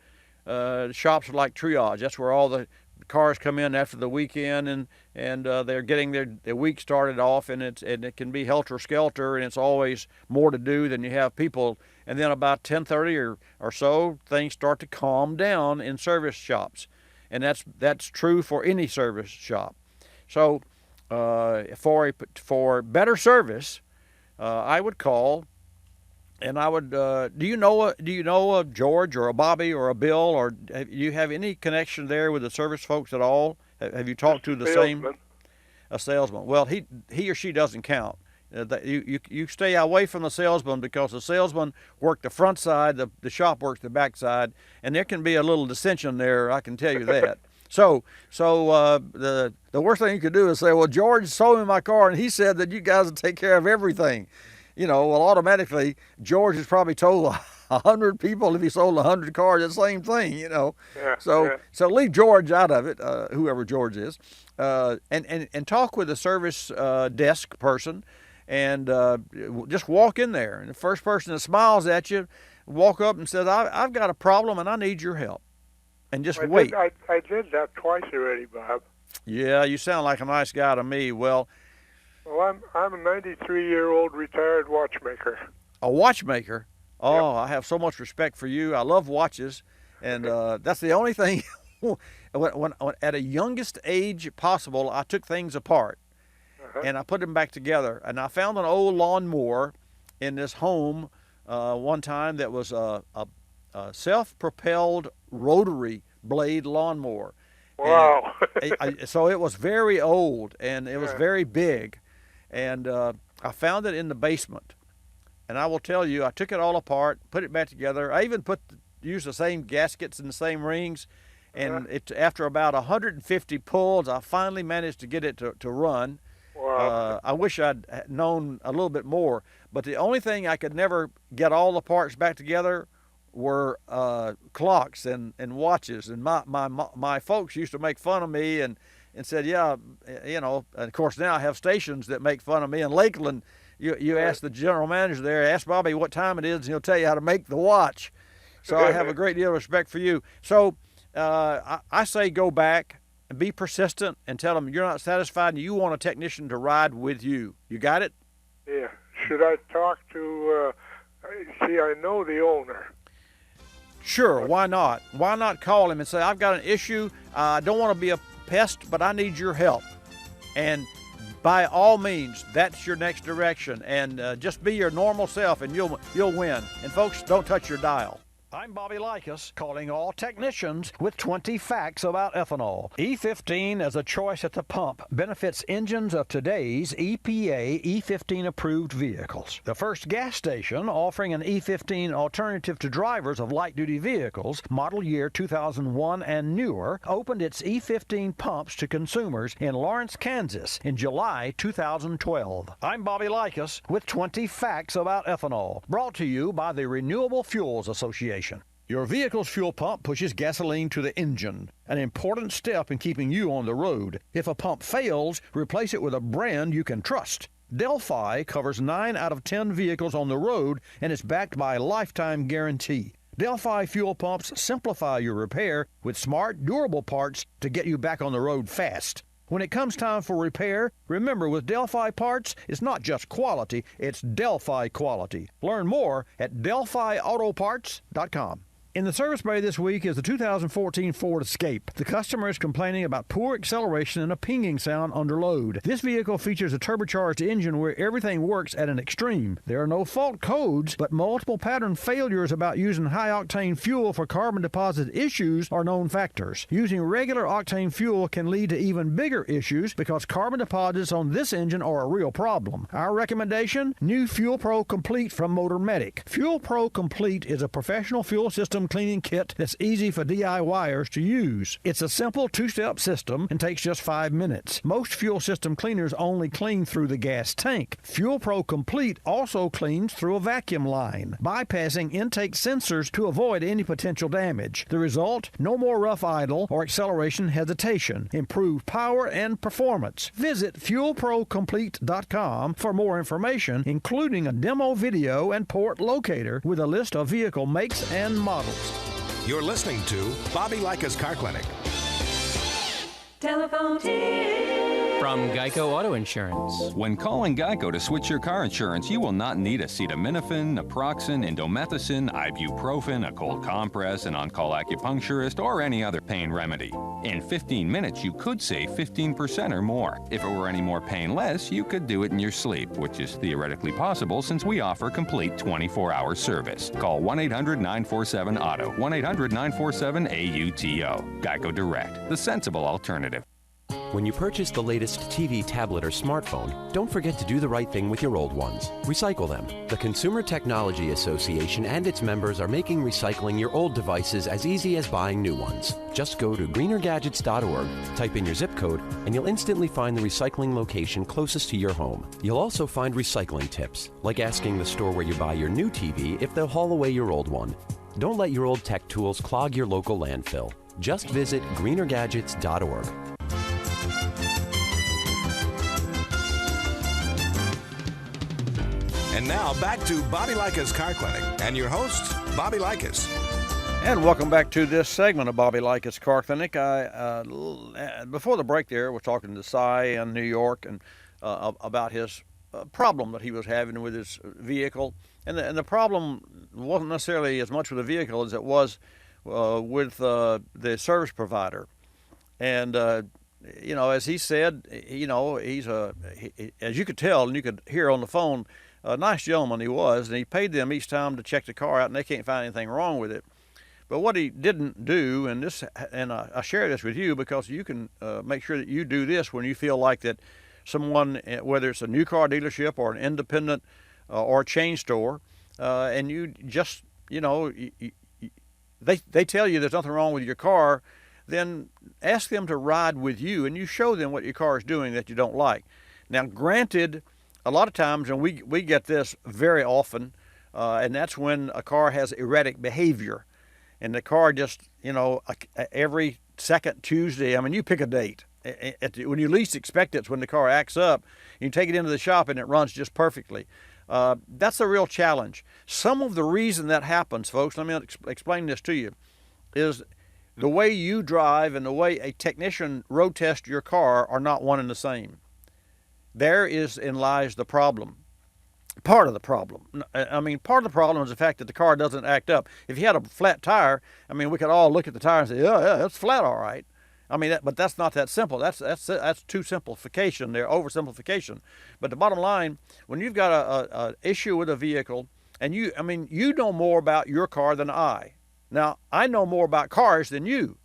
shops are like triage. That's where all the cars come in after the weekend, and they're getting their week started off, and it can be helter-skelter, and it's always more to do than you have people. And then about 10:30 or so, things start to calm down in service shops, and that's true for any service shop. So for better service, I would call. And I would. Do you know a George or a Bobby or a Bill, or do you have any connection there with the service folks at all? Have you talked to the same? A salesman. Well, he or she doesn't count. You stay away from the salesman, because the salesman works the front side, the shop works the back side, and there can be a little dissension there. I can tell you that. So the worst thing you could do is say, well, George sold me my car, and he said that you guys will take care of everything. Well, automatically, George has probably told 100 people if he sold 100 cars the same thing, Yeah, so leave George out of it, whoever George is, and talk with the service desk person, and just walk in there. And the first person that smiles at you, walk up and says, I've got a problem and I need your help. And just wait. I did that twice already, Bob. Yeah, you sound like a nice guy to me. Well, I'm a 93-year-old retired watchmaker. A watchmaker? Oh, Yep. I have so much respect for you. I love watches, and that's the only thing. when at a youngest age possible, I took things apart, and I put them back together. And I found an old lawnmower in this home one time that was a self-propelled rotary blade lawnmower. Wow. So it was very old, and it was very big. And I found it in the basement. And I will tell you, I took it all apart, put it back together. I even used the same gaskets and the same rings. And after about 150 pulls, I finally managed to get it to run. Wow. I wish I'd known a little bit more. But the only thing I could never get all the parts back together were clocks and watches. And my folks used to make fun of me and said, yeah, you know, and of course now I have stations that make fun of me. In Lakeland, you ask the general manager there, ask Bobby what time it is, and he'll tell you how to make the watch. So I have a great deal of respect for you. So I say go back and be persistent and tell them you're not satisfied and you want a technician to ride with you. You got it? Yeah. Should I talk to, see, I know the owner. Sure, why not? Why not call him and say, I've got an issue, I don't want to be a pest, but I need your help. And by all means, that's your next direction. And just be your normal self and you'll win. And folks, don't touch your dial. I'm Bobby Likis, calling all technicians with 20 facts about ethanol. E15 as a choice at the pump benefits engines of today's EPA E15 approved vehicles. The first gas station offering an E15 alternative to drivers of light-duty vehicles, model year 2001 and newer, opened its E15 pumps to consumers in Lawrence, Kansas in July 2012. I'm Bobby Likis with 20 facts about ethanol, brought to you by the Renewable Fuels Association. Your vehicle's fuel pump pushes gasoline to the engine, an important step in keeping you on the road. If a pump fails, replace it with a brand you can trust. Delphi covers 9 out of 10 vehicles on the road and is backed by a lifetime guarantee. Delphi fuel pumps simplify your repair with smart, durable parts to get you back on the road fast. When it comes time for repair, remember with Delphi parts, it's not just quality, it's Delphi quality. Learn more at DelphiAutoparts.com. In the service bay this week is the 2014 Ford Escape. The customer is complaining about poor acceleration and a pinging sound under load. This vehicle features a turbocharged engine where everything works at an extreme. There are no fault codes, but multiple pattern failures about using high-octane fuel for carbon deposit issues are known factors. Using regular octane fuel can lead to even bigger issues because carbon deposits on this engine are a real problem. Our recommendation? New Fuel Pro Complete from Motor Medic. Fuel Pro Complete is a professional fuel system cleaning kit that's easy for DIYers to use. It's a simple 2-step system and takes just 5 minutes. Most fuel system cleaners only clean through the gas tank. Fuel Pro Complete also cleans through a vacuum line, bypassing intake sensors to avoid any potential damage. The result? No more rough idle or acceleration hesitation. Improved power and performance. Visit FuelProComplete.com for more information, including a demo video and port locator with a list of vehicle makes and models. You're listening to Bobby Likis Car Clinic. Telephone tip from Geico Auto Insurance. When calling Geico to switch your car insurance, you will not need acetaminophen, naproxen, indomethacin, ibuprofen, a cold compress, an on-call acupuncturist, or any other pain remedy. In 15 minutes, you could save 15% or more. If it were any more painless, you could do it in your sleep, which is theoretically possible since we offer complete 24-hour service. Call 1-800-947-AUTO, 1-800-947-AUTO. Geico Direct, the sensible alternative. When you purchase the latest TV, tablet, or smartphone, don't forget to do the right thing with your old ones. Recycle them. The Consumer Technology Association and its members are making recycling your old devices as easy as buying new ones. Just go to greenergadgets.org, type in your zip code, and you'll instantly find the recycling location closest to your home. You'll also find recycling tips, like asking the store where you buy your new TV if they'll haul away your old one. Don't let your old tech tools clog your local landfill. Just visit greenergadgets.org. And now back to Bobby Likis Car Clinic and your host, Bobby Likis. And welcome back to this segment of Bobby Likis Car Clinic. Before the break there, we're talking to Cy in New York and about his problem that he was having with his vehicle. And the problem wasn't necessarily as much with the vehicle as it was with the service provider. And, as he said, he's as you could tell and you could hear on the phone, a nice gentleman he was, and he paid them each time to check the car out, and they can't find anything wrong with it. But what he didn't do, and I share this with you because you can make sure that you do this when you feel like that someone, whether it's a new car dealership or an independent or a chain store, and you just, they tell you there's nothing wrong with your car, then ask them to ride with you, and you show them what your car is doing that you don't like. Now, granted, a lot of times, and we get this very often, and that's when a car has erratic behavior. And the car just, every second Tuesday, I mean, you pick a date. When you least expect it's when the car acts up. You take it into the shop and it runs just perfectly. That's a real challenge. Some of the reason that happens, folks, let me explain this to you, is the way you drive and the way a technician road tests your car are not one and the same. Therein lies the problem. Part of the problem. I mean, part of the problem is the fact that the car doesn't act up. If you had a flat tire, I mean, we could all look at the tire and say, yeah, it's flat, all right. I mean, but that's not that simple. That's too simplification there, oversimplification. But the bottom line, when you've got a issue with a vehicle, and you know more about your car than I. Now, I know more about cars than you,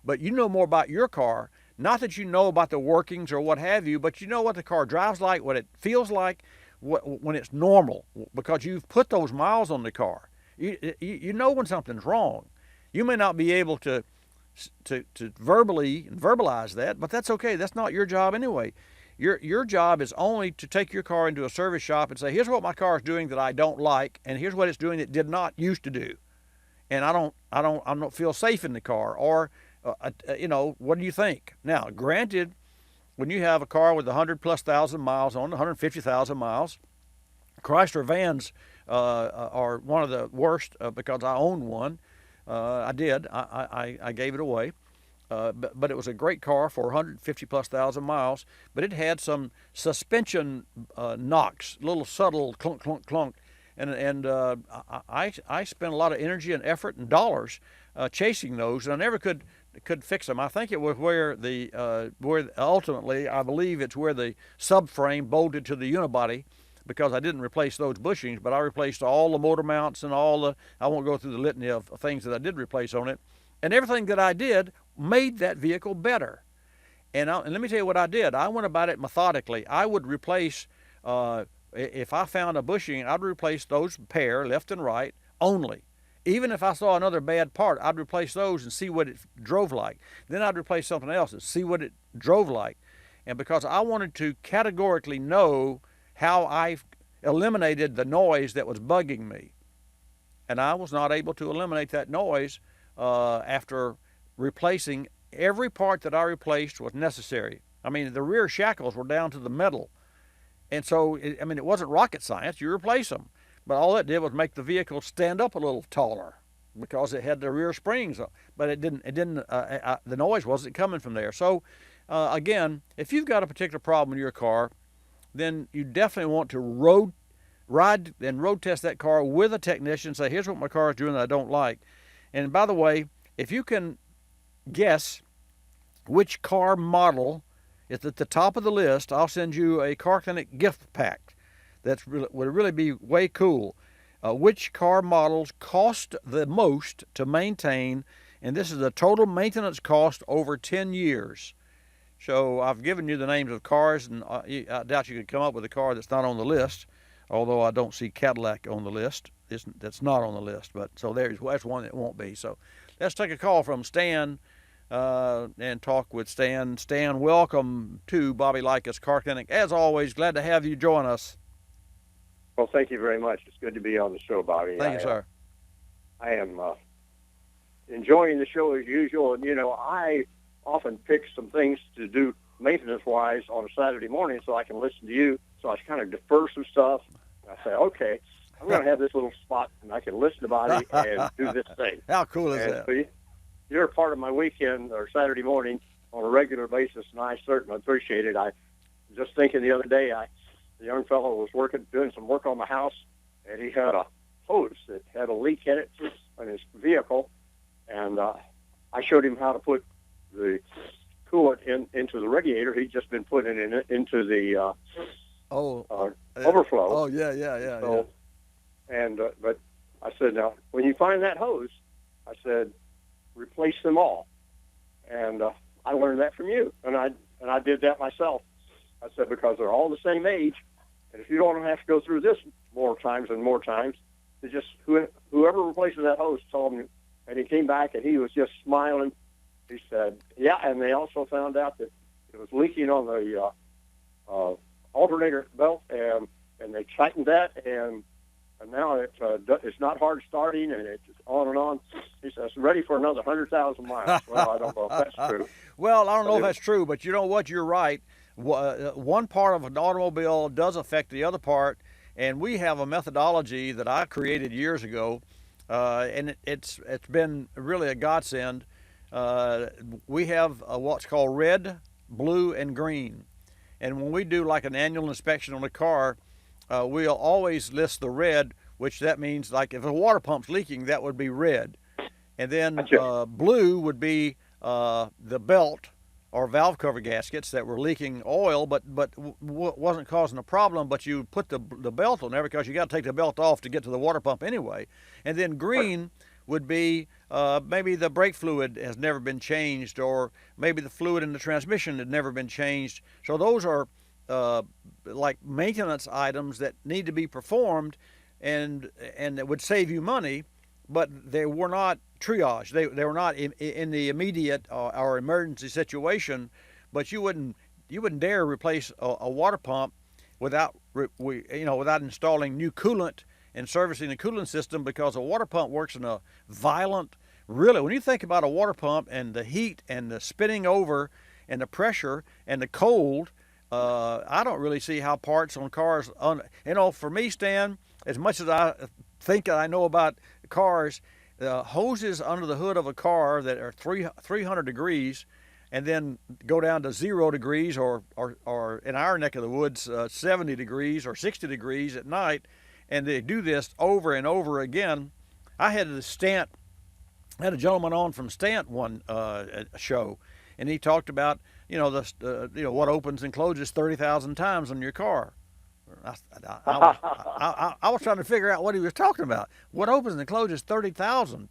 but you know more about your car. Not that you know about the workings or what have you, but you know what the car drives like, what it feels like, when it's normal, because you've put those miles on the car. You know when something's wrong. You may not be able to verbalize that, but that's okay. That's not your job anyway. Your job is only to take your car into a service shop and say, here's what my car is doing that I don't like, and here's what it's doing that did not used to do, and I don't feel safe in the car, or what do you think? Now, granted, when you have a car with 100,000+ miles on, 150,000 miles, Chrysler vans are one of the worst because I own one. I did. I gave it away. But it was a great car for 150,000+ miles. But it had some suspension knocks, little subtle clunk, clunk, clunk. And I spent a lot of energy and effort and dollars chasing those, and I never could fix them. I think it was where ultimately, I believe it's where the subframe bolted to the unibody, because I didn't replace those bushings, but I replaced all the motor mounts and I won't go through the litany of things that I did replace on it. And everything that I did made that vehicle better. And let me tell you what I did. I went about it methodically. I would replace, if I found a bushing, I'd replace those pair, left and right, only. Even if I saw another bad part, I'd replace those and see what it drove like. Then I'd replace something else and see what it drove like. And because I wanted to categorically know how I eliminated the noise that was bugging me. And I was not able to eliminate that noise after replacing every part that I replaced was necessary. I mean, the rear shackles were down to the metal. And so, it wasn't rocket science. You replace them. But all that did was make the vehicle stand up a little taller because it had the rear springs. But the noise wasn't coming from there. So, again, if you've got a particular problem in your car, then you definitely want to road test that car with a technician. Say, here's what my car is doing that I don't like. And by the way, if you can guess which car model is at the top of the list, I'll send you a Car Clinic gift pack. Would really be way cool. Which car models cost the most to maintain, and this is the total maintenance cost over 10 years. So I've given you the names of cars, and I doubt you could come up with a car that's not on the list, although I don't see Cadillac on the list. That's not on the list, but so that's one that won't be. So let's take a call from Stan and talk with Stan. Stan, welcome to Bobby Likis Car Clinic. As always, glad to have you join us. Well, thank you very much. It's good to be on the show, Bobby. Thank you, sir. I am enjoying the show as usual. And, I often pick some things to do maintenance-wise on a Saturday morning so I can listen to you. So I kind of defer some stuff. I say, okay, I'm going to have this little spot, and I can listen to Bobby and do this thing. How cool is that? So you're a part of my weekend or Saturday morning on a regular basis, and I certainly appreciate it. I was just thinking the other day, the young fellow was doing some work on the house, and he had a hose that had a leak in it in his vehicle, and I showed him how to put the coolant into the radiator. He'd just been putting it into the overflow. Oh, yeah. So, and but I said, now, when you find that hose, I said, replace them all. And I learned that from you, and I did that myself. I said, because they're all the same age, and if you don't have to go through this more times and more times, it's just whoever replaces that hose told me. And he came back, and he was just smiling. He said, yeah, and they also found out that it was leaking on the alternator belt, and they tightened that, and now it's not hard starting, and it's on and on. He says, ready for another 100,000 miles. Well, I don't know if that's true. Well, I don't know if that's true, but you know what? You're right. One part of an automobile does affect the other part, and we have a methodology that I created years ago, and it's been really a godsend. We have what's called red, blue, and green. And when we do like an annual inspection on a car, we'll always list the red, which that means like if a water pump's leaking, that would be red. And then blue would be the belt or valve cover gaskets that were leaking oil, but wasn't causing a problem, but you put the belt on there because you got to take the belt off to get to the water pump anyway. And then green would be maybe the brake fluid has never been changed, or maybe the fluid in the transmission had never been changed. So those are like maintenance items that need to be performed, and it would save you money, but they were not triage. They were not in the immediate or emergency situation. But you wouldn't dare replace a water pump without installing new coolant and servicing the coolant system, because a water pump works in a violent, really, when you think about a water pump and the heat and the spinning over and the pressure and the cold, I don't really see how parts on cars, for me, Stan, as much as I think I know about cars, hoses under the hood of a car that are 300 degrees and then go down to 0 degrees or in our neck of the woods, 70 degrees or 60 degrees at night, and they do this over and over again. I had a gentleman on from Stant one show, and he talked about what opens and closes 30,000 times on your car. I was trying to figure out what he was talking about. What opens and closes 30,000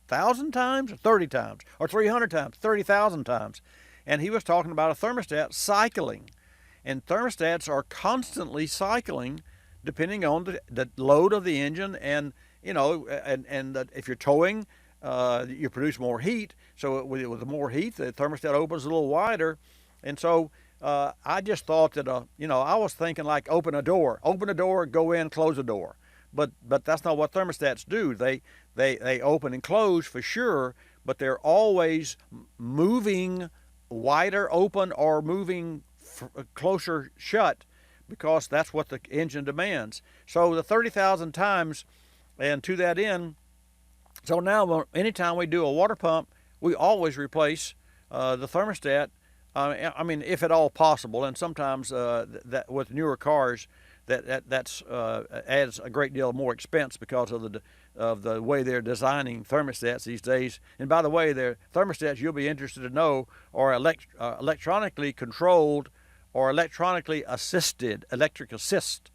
times, or 30 times, or 300 times, 30,000 times, and he was talking about a thermostat cycling, and thermostats are constantly cycling depending on the load of the engine, and if you're towing, you produce more heat. So with the more heat, the thermostat opens a little wider. And so I just thought that, I was thinking like open a door, go in, close a door. But that's not what thermostats do. They open and close for sure, but they're always moving wider open or moving closer shut, because that's what the engine demands. So the 30,000 times, and to that end, so now anytime we do a water pump, we always replace the thermostat. If at all possible, and sometimes that with newer cars, that's adds a great deal more expense because of the way they're designing thermostats these days. And by the way, their thermostats, you'll be interested to know, are electronically controlled or electronically assisted, electric assist.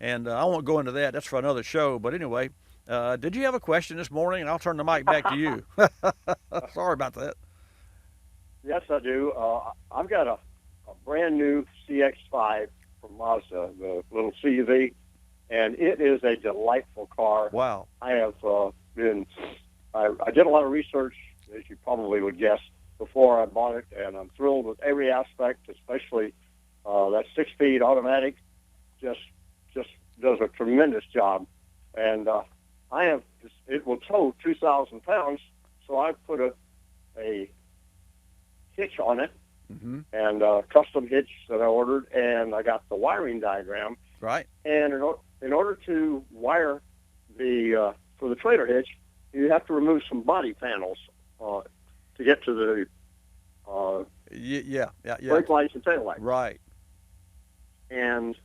And I won't go into that. That's for another show. But anyway, did you have a question this morning? And I'll turn the mic back to you. Sorry about that. Yes, I do. I've got a brand new CX-5 from Mazda, the little CUV, and it is a delightful car. Wow. I have I did a lot of research, as you probably would guess, before I bought it, and I'm thrilled with every aspect, especially that 6-speed automatic just does a tremendous job. And it will tow 2,000 pounds, so I put a hitch on it, and a custom hitch that I ordered, and I got the wiring diagram. Right. And in order to wire for the trailer hitch, you have to remove some body panels to get to the brake lights and tail lights. Right. And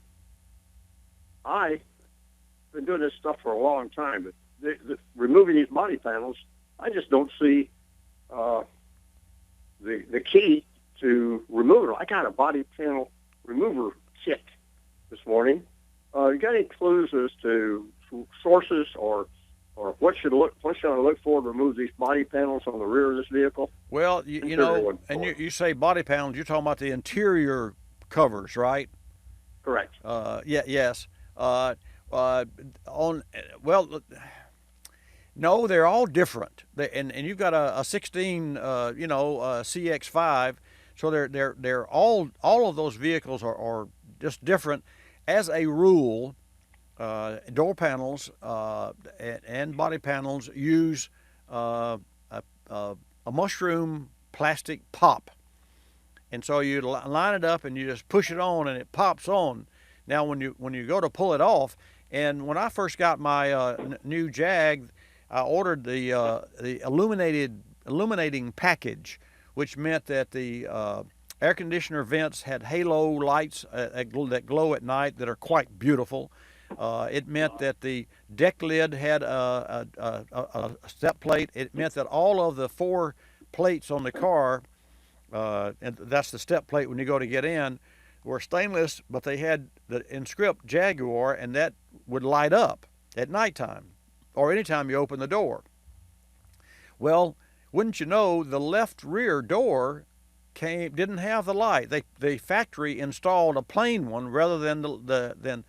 I've been doing this stuff for a long time, but removing these body panels, I just don't see the key to remove it. I got a body panel remover kit this morning. You got any clues as to sources or what should I look for to remove these body panels on the rear of this vehicle? Well, you say body panels, you're talking about the interior covers, right? Correct. Yes. No, they're all different. And you've got a 16, CX-5, so they're all of those vehicles are just different. as a rule, door panels and body panels use a mushroom plastic pop. And so you line it up and you just push it on and it pops on. Now when you go to pull it off, and when I first got my new Jag, I ordered the illuminating package, which meant that the air conditioner vents had halo lights that glow at night that are quite beautiful. It meant that the deck lid had a step plate. It meant that all of the 4 plates on the car, and that's the step plate when you go to get in, were stainless, but they had the inscript Jaguar, and that would light up at nighttime or anytime you open the door. Well, wouldn't you know, the left rear door didn't have the light. The factory installed a plain one rather than the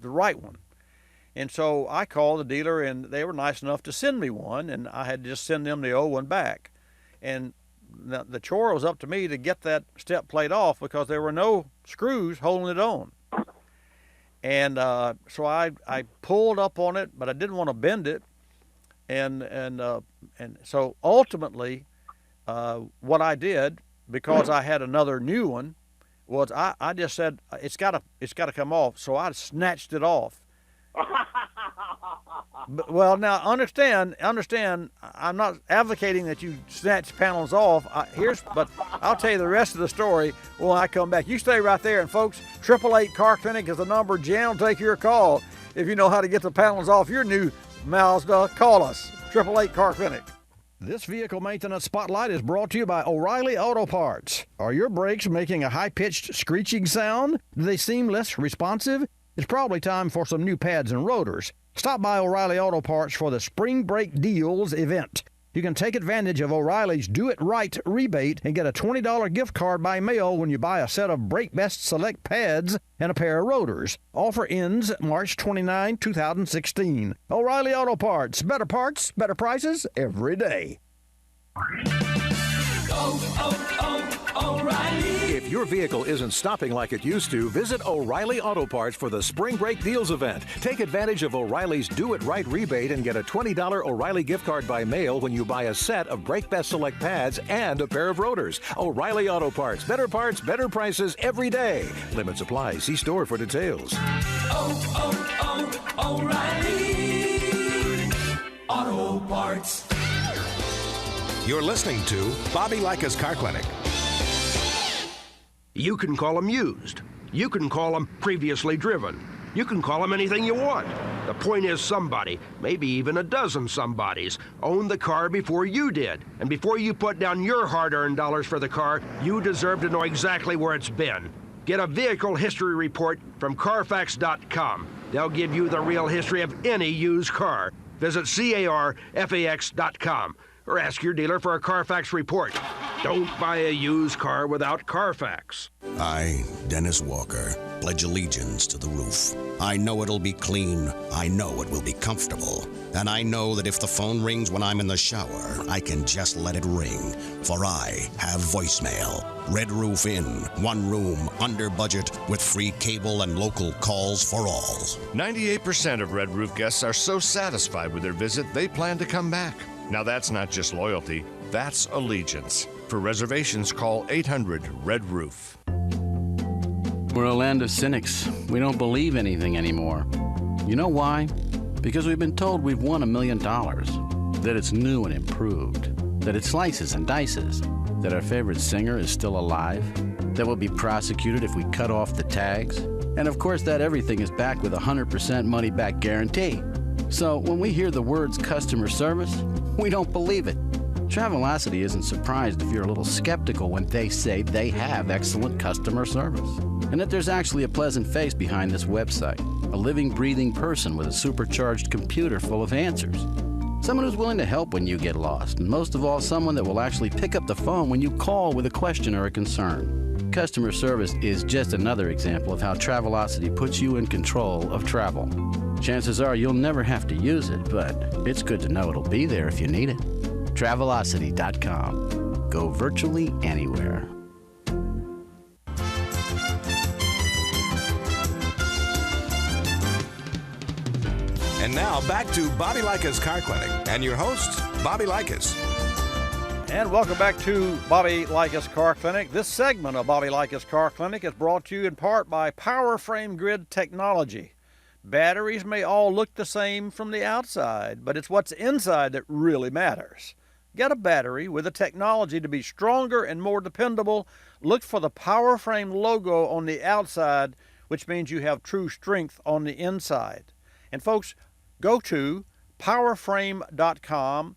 right one. And so I called the dealer, and they were nice enough to send me one, and I had to just send them the old one back. And the chore was up to me to get that step plate off because there were no screws holding it on. And so I pulled up on it, but I didn't want to bend it. And so ultimately, what I did, because I had another new one, was I just said it's got to come off. So I snatched it off. Well, now understand. I'm not advocating that you snatch panels off. But I'll tell you the rest of the story when I come back. You stay right there, and folks, 888 Car Clinic is the number. Jan will take your call if you know how to get the panels off your new Mazda. Call us, 888 Car Clinic. This vehicle maintenance spotlight is brought to you by O'Reilly Auto Parts. Are your brakes making a high-pitched screeching sound? Do they seem less responsive? It's probably time for some new pads and rotors. Stop by O'Reilly Auto Parts for the Spring Break Deals event. You can take advantage of O'Reilly's Do It Right rebate and get a $20 gift card by mail when you buy a set of Brake Best Select pads and a pair of rotors. Offer ends March 29, 2016. O'Reilly Auto Parts. Better parts, better prices every day. O'Reilly. If your vehicle isn't stopping like it used to, visit O'Reilly Auto Parts for the Spring Break Deals event. Take advantage of O'Reilly's Do It Right rebate and get a $20 O'Reilly gift card by mail when you buy a set of Brake Best Select pads and a pair of rotors. O'Reilly Auto Parts. Better parts, better prices every day. Limits apply. See store for details. O'Reilly Auto Parts. You're listening to Bobby Likis Car Clinic. You can call them used. You can call them previously driven. You can call them anything you want. The point is somebody, maybe even a dozen somebodies, owned the car before you did. And before you put down your hard-earned dollars for the car, you deserve to know exactly where it's been. Get a vehicle history report from Carfax.com. They'll give you the real history of any used car. Visit CARFAX.com. or ask your dealer for a Carfax report. Don't buy a used car without Carfax. I, Dennis Walker, pledge allegiance to the roof. I know it'll be clean. I know it will be comfortable. And I know that if the phone rings when I'm in the shower, I can just let it ring. For I have voicemail. Red Roof Inn, one room, under budget, with free cable and local calls for all. 98% of Red Roof guests are so satisfied with their visit, they plan to come back. Now that's not just loyalty, that's allegiance. For reservations, call 800-RED-ROOF. We're a land of cynics. We don't believe anything anymore. You know why? Because we've been told we've won $1 million, that it's new and improved, that it slices and dices, that our favorite singer is still alive, that we'll be prosecuted if we cut off the tags, and of course that everything is backed with a 100% money-back guarantee. So when we hear the words customer service, we don't believe it. Travelocity isn't surprised if you're a little skeptical when they say they have excellent customer service, and that there's actually a pleasant face behind this website, a living, breathing person with a supercharged computer full of answers. Someone who's willing to help when you get lost, and most of all, someone that will actually pick up the phone when you call with a question or a concern. Customer service is just another example of how Travelocity puts you in control of travel. Chances are you'll never have to use it, but it's good to know it'll be there if you need it. Travelocity.com. Go virtually anywhere. And now back to Bobby Likis Car Clinic and your host, Bobby Likis. And welcome back to Bobby Likis Car Clinic. This segment of Bobby Likis Car Clinic is brought to you in part by Power Frame Grid Technology. Batteries may all look the same from the outside, but it's what's inside that really matters. Get a battery with the technology to be stronger and more dependable. Look for the Power Frame logo on the outside, which means you have true strength on the inside. And folks, go to powerframe.com.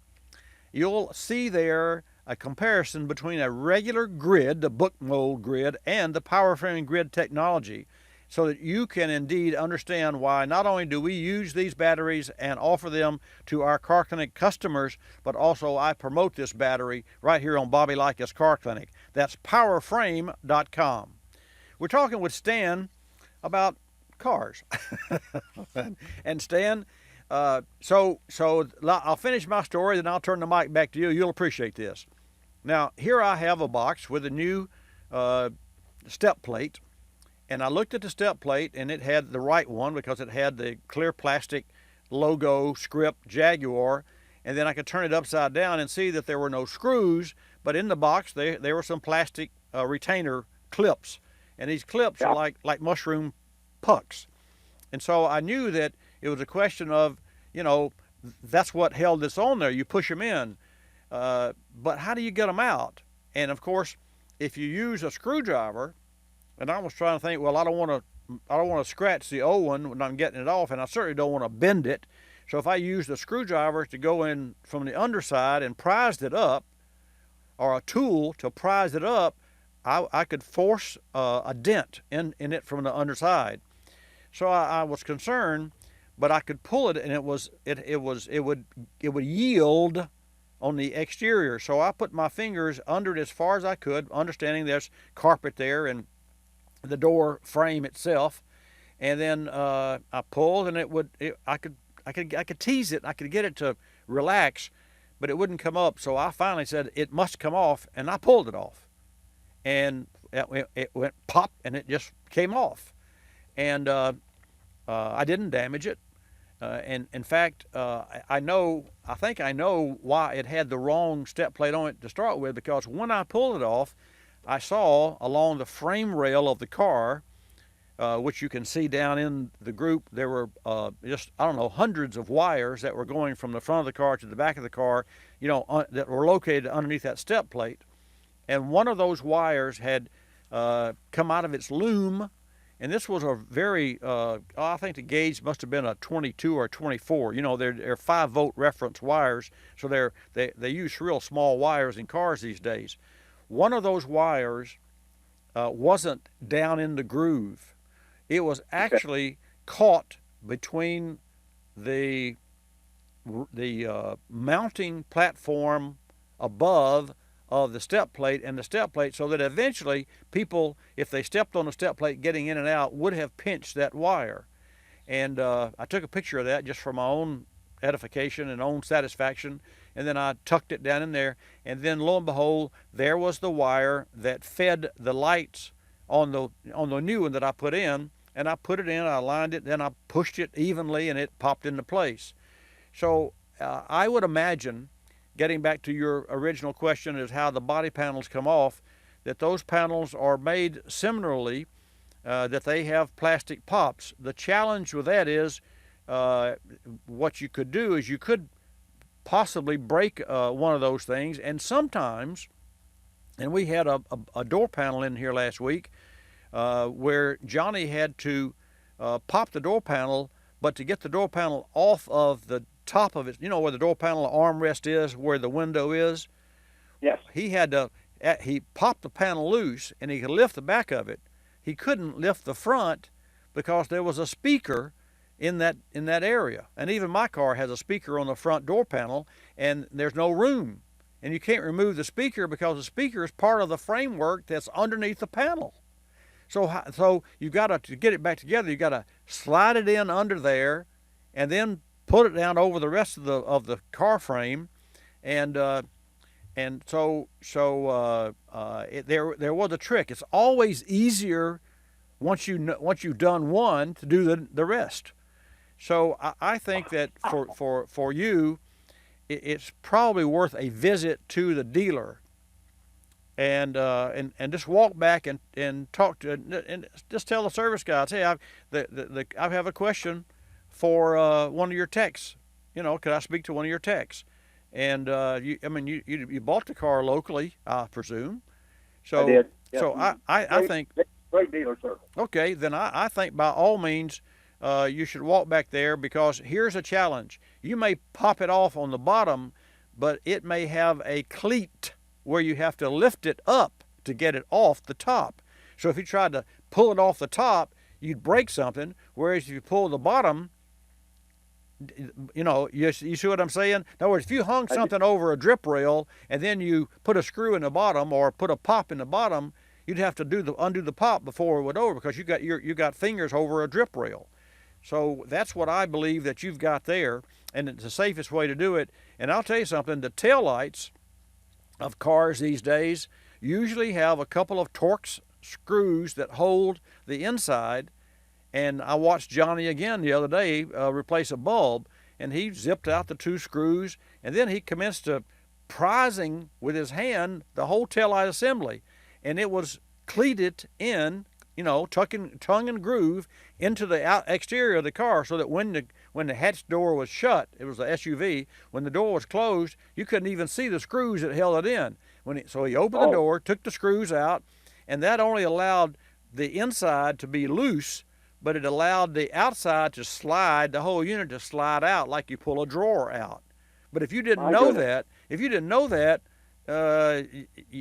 You'll see there a comparison between a regular grid, the book mold grid, and the Power Frame Grid technology, so that you can indeed understand why not only do we use these batteries and offer them to our Car Clinic customers, but also I promote this battery right here on Bobby Likis Car Clinic. That's powerframe.com. We're talking with Stan about cars. And Stan, so I'll finish my story, then I'll turn the mic back to you. You'll appreciate this. Now, here I have a box with a new step plate, and I looked at the step plate, and it had the right one because it had the clear plastic logo script Jaguar, and then I could turn it upside down and see that there were no screws, but in the box there were some plastic retainer clips, and these clips are like mushroom pucks. And so I knew that it was a question of, that's what held this on there. You push them in. But how do you get them out? And of course, if you use a screwdriver, and I was trying to think, well, I don't want to scratch the old one when I'm getting it off, and I certainly don't want to bend it. So if I used a screwdriver to go in from the underside and prized it up, or a tool to prize it up, I could force a dent in it from the underside. So I was concerned, but I could pull it, and it would yield on the exterior. So I put my fingers under it as far as I could, understanding there's carpet there and the door frame itself, and then I pulled, and I could tease it. I could get it to relax, but it wouldn't come up. So I finally said it must come off, and I pulled it off, and it went pop, and it just came off, and I didn't damage it. And in fact, I think I know why it had the wrong step plate on it to start with, because when I pulled it off, I saw along the frame rail of the car, which you can see down in the group, there were hundreds of wires that were going from the front of the car to the back of the car, that were located underneath that step plate. And one of those wires had come out of its loom. And this was a very, I think the gauge must have been a 22 or 24. They're 5-volt reference wires, so they use real small wires in cars these days. One of those wires wasn't down in the groove. It was actually caught between the mounting platform above of the step plate and the step plate, so that eventually people, if they stepped on the step plate getting in and out, would have pinched that wire. And I took a picture of that just for my own edification and own satisfaction, and then I tucked it down in there, and then lo and behold, there was the wire that fed the lights on the new one that I put in, and I put it in, I lined it, then I pushed it evenly, and it popped into place. So I would imagine, getting back to your original question, is how the body panels come off, that those panels are made similarly, that they have plastic pops. The challenge with that is what you could do is you could possibly break one of those things, and sometimes, and we had a door panel in here last week where Johnny had to pop the door panel, but to get the door panel off of the top of it, where the door panel armrest is, where the window is. Yes. He popped the panel loose, and he could lift the back of it. He couldn't lift the front because there was a speaker in that area. And even my car has a speaker on the front door panel, and there's no room. And you can't remove the speaker because the speaker is part of the framework that's underneath the panel. So you've got to get it back together, you've got to slide it in under there, and then put it down over the rest of the car frame, and so there was a trick. It's always easier once you've done one to do the rest. So I think that for you, it's probably worth a visit to the dealer, and just walk back and talk to, and just tell the service guys, hey, I have a question for one of your techs. You know, could I speak to one of your techs? And you bought the car locally, I presume. So I did. Yeah. So I think great dealer service. Okay, then I think by all means you should walk back there, because here's a challenge. You may pop it off on the bottom, but it may have a cleat where you have to lift it up to get it off the top. So if you tried to pull it off the top, you'd break something, whereas if you pull the bottom, you know, you see what I'm saying? In other words, if you hung something over a drip rail and then you put a screw in the bottom or put a pop in the bottom, you'd have to undo the pop before it would over, because you got fingers over a drip rail. So that's what I believe that you've got there, and it's the safest way to do it. And I'll tell you something, the taillights of cars these days usually have a couple of Torx screws that hold the inside. And I watched Johnny again the other day replace a bulb, and he zipped out the 2 screws, and then he commenced to prising with his hand the whole taillight assembly, and it was cleated in, you know, tongue and groove into the exterior of the car, so that when the hatch door was shut, it was a SUV, when the door was closed, you couldn't even see the screws that held it in. So he opened the door, took the screws out, and that only allowed the inside to be loose, but it allowed the outside to slide, the whole unit to slide out like you pull a drawer out. But if you didn't know that,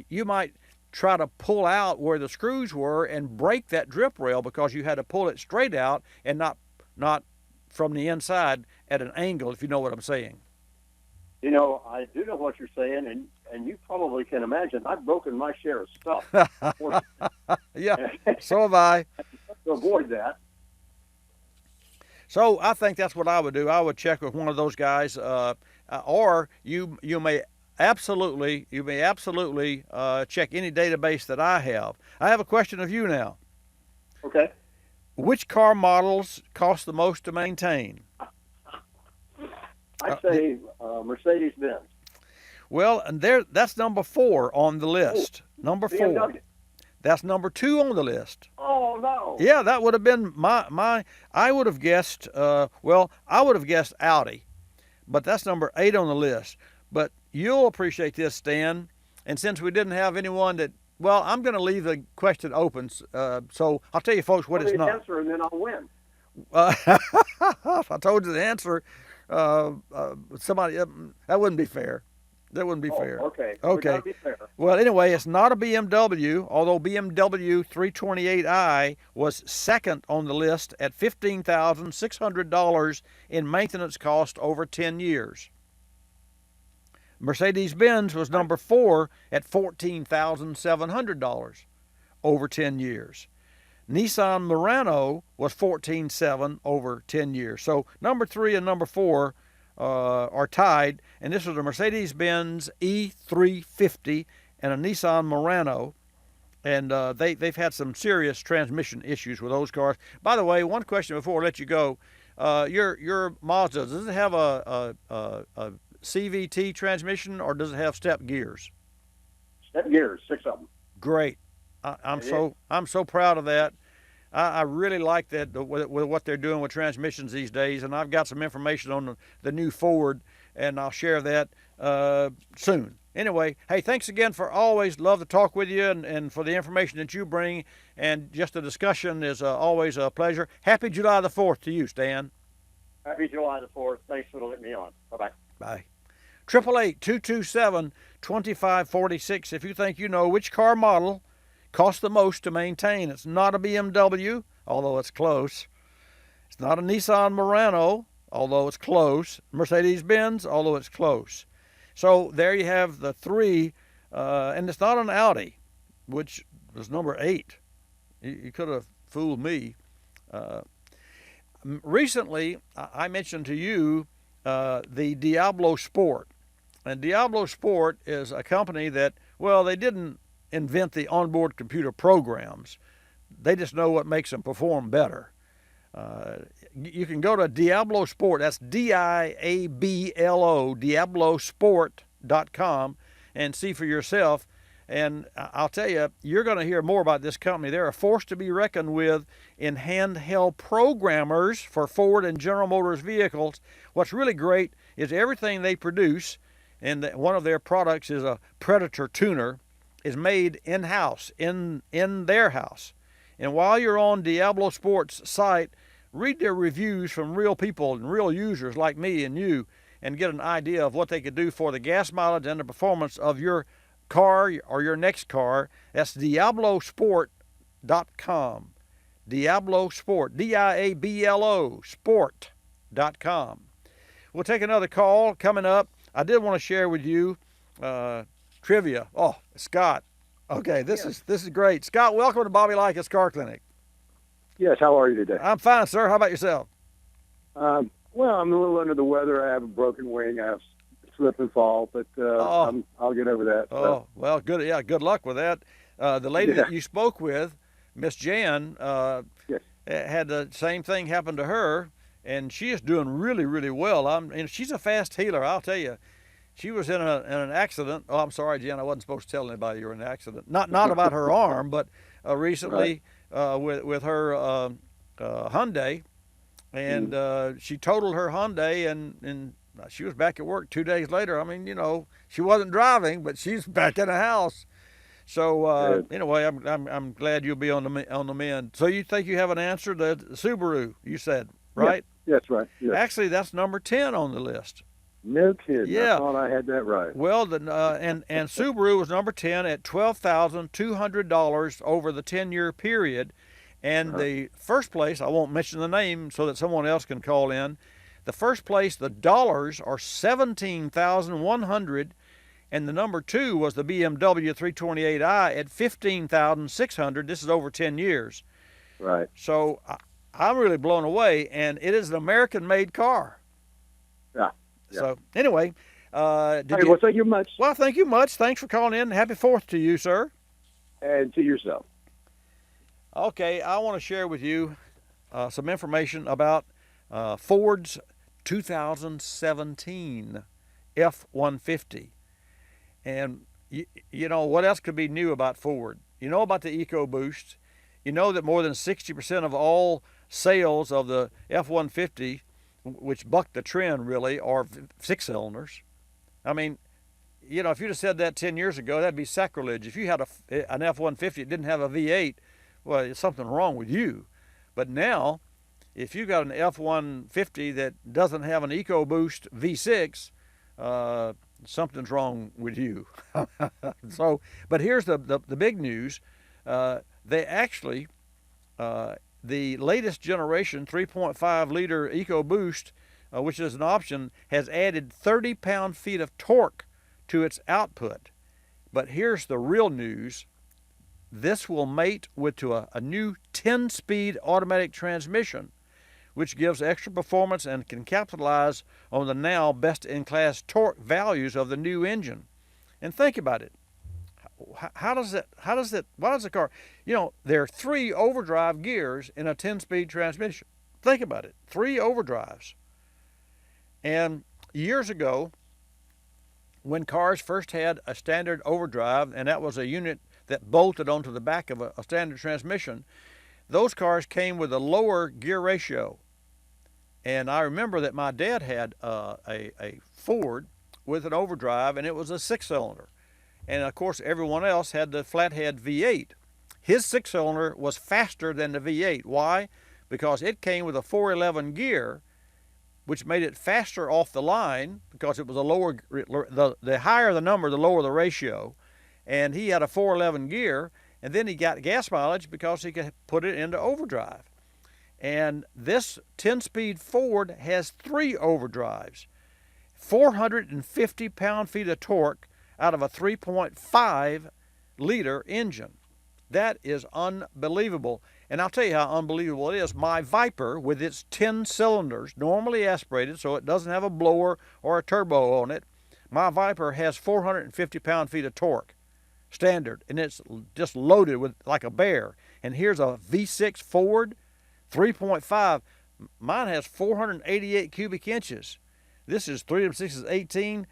you might try to pull out where the screws were and break that drip rail, because you had to pull it straight out and not from the inside at an angle, if you know what I'm saying. You know, I do know what you're saying, and you probably can imagine I've broken my share of stuff. Yeah, so have I. To avoid that. So I think that's what I would do. I would check with one of those guys, or you may absolutely check any database that I have. I have a question of you now. Okay. Which car models cost the most to maintain? I'd say Mercedes-Benz. Well, and that's number 4 on the list. Number 4. BMW. That's number 2 on the list. Oh, no. Yeah, that would have been my I would have guessed, I would have guessed Audi, but that's number 8 on the list. But you'll appreciate this, Stan, and since we didn't have anyone that, well, I'm going to leave the question open, so I'll tell you folks what it's not. Answer, and then I'll win. If I told you the answer, somebody, that wouldn't be fair. That wouldn't be fair. Okay. Okay. Be fair. Well, anyway, it's not a BMW, although BMW 328i was second on the list at $15,600 in maintenance cost over 10 years. Mercedes-Benz was number 4 at $14,700 over 10 years. Nissan Murano was $14,700 over 10 years. So number 3 and number 4 are tied, and this was a Mercedes-Benz E350 and a Nissan Murano, and they've had some serious transmission issues with those cars. By the way, one question before I let you go: your Mazda, does it have a CVT transmission, or does it have step gears? Step gears, 6 of them. Great. I'm so proud of that. I really like that with what they're doing with transmissions these days, and I've got some information on the new Ford, and I'll share that soon. Anyway, hey, thanks again for always love to talk with you, and for the information that you bring, and just the discussion is always a pleasure. Happy July the 4th to you, Stan. Happy July the 4th. Thanks for letting me on. Bye-bye. Bye. 888-227-2546 if you think you know which car model costs the most to maintain. It's not a BMW, although it's close. It's not a Nissan Murano, although it's close. Mercedes-Benz, although it's close. So there you have the 3, and it's not an Audi, which was number 8. You could have fooled me. Recently, I mentioned to you the Diablo Sport. And Diablo Sport is a company that, well, they didn't invent the onboard computer programs. They just know what makes them perform better. you can go to Diablo Sport. That's Diablo, DiabloSport.com, and see for yourself. And I'll tell you, you're going to hear more about this company. They're a force to be reckoned with in handheld programmers for Ford and General Motors vehicles. What's really great is everything they produce, and one of their products is a Predator tuner, is made in-house, in their house. And while you're on Diablo Sports' site, read their reviews from real people and real users like me and you, and get an idea of what they could do for the gas mileage and the performance of your car or your next car. That's DiabloSport.com. Diablo Sport, Diablo Sport.com. We'll take another call coming up. I did want to share with you trivia. Oh, Scott. Okay, this is great. Scott, welcome to Bobby Likis Car Clinic. Yes, how are you today? I'm fine, sir. How about yourself? Well, I'm a little under the weather. I have a broken wing. I have slip and fall, but I'll get over that. Oh, well, good. Yeah, good luck with that. The lady that you spoke with, Miss Jan, had the same thing happen to her, and she is doing really, really well. And she's a fast healer, I'll tell you. She was in an accident. Oh, I'm sorry, Jan. I wasn't supposed to tell anybody you were in an accident. Not about her arm, but recently with her Hyundai, and she totaled her Hyundai, and she was back at work 2 days later. I mean, she wasn't driving, but she's back in the house. So anyway, I'm glad you'll be on the mend. So you think you have an answer? The Subaru, you said, right? Yeah, that's right. Yes. Actually, that's number 10 on the list. No kidding. Yeah. I thought I had that right. Well, and Subaru was number 10 at $12,200 over the 10-year period. And the first place, I won't mention the name so that someone else can call in. The first place, the dollars are $17,100, and the number 2 was the BMW 328i at $15,600. This is over 10 years. Right. So I'm really blown away, and it is an American-made car. Yeah. So anyway, well, thank you much. Well, thank you much. Thanks for calling in. Happy 4th to you, sir. And to yourself. Okay, I want to share with you some information about Ford's 2017 F-150. And you know, what else could be new about Ford? You know about the EcoBoost. You know that more than 60% of all sales of the F-150, which bucked the trend really, are 6-cylinders. I mean, you know, if you'd have said that 10 years ago, that'd be sacrilege. If you had an F-150 that didn't have a V8, well, there's something wrong with you. But now, if you got an F-150 that doesn't have an EcoBoost V6, something's wrong with you. So, but here's the big news. They actually, the latest generation 3.5 liter EcoBoost, which is an option, has added 30 pound-feet of torque to its output. But here's the real news. This will mate with a new 10-speed automatic transmission, which gives extra performance and can capitalize on the now best-in-class torque values of the new engine. And think about it. Why does the car, you know, there are 3 overdrive gears in a 10-speed transmission. Think about it, 3 overdrives. And years ago, when cars first had a standard overdrive, and that was a unit that bolted onto the back of a standard transmission, those cars came with a lower gear ratio. And I remember that my dad had a Ford with an overdrive, and it was a 6-cylinder. And of course, everyone else had the flathead V8. His 6-cylinder was faster than the V8. Why? Because it came with a 411 gear, which made it faster off the line because it was a lower, the higher the number, the lower the ratio. And he had a 411 gear, and then he got gas mileage because he could put it into overdrive. And this 10-speed Ford has 3 overdrives, 450 pound-feet of torque out of a 3.5 liter engine. That is unbelievable. And I'll tell you how unbelievable it is. My Viper, with its 10 cylinders, normally aspirated, so it doesn't have a blower or a turbo on it, my Viper has 450 pound-feet of torque, standard, and it's just loaded with like a bear. And here's a V6 Ford, 3.5, Mine has 488 cubic inches. This is 3 of 6 is 18.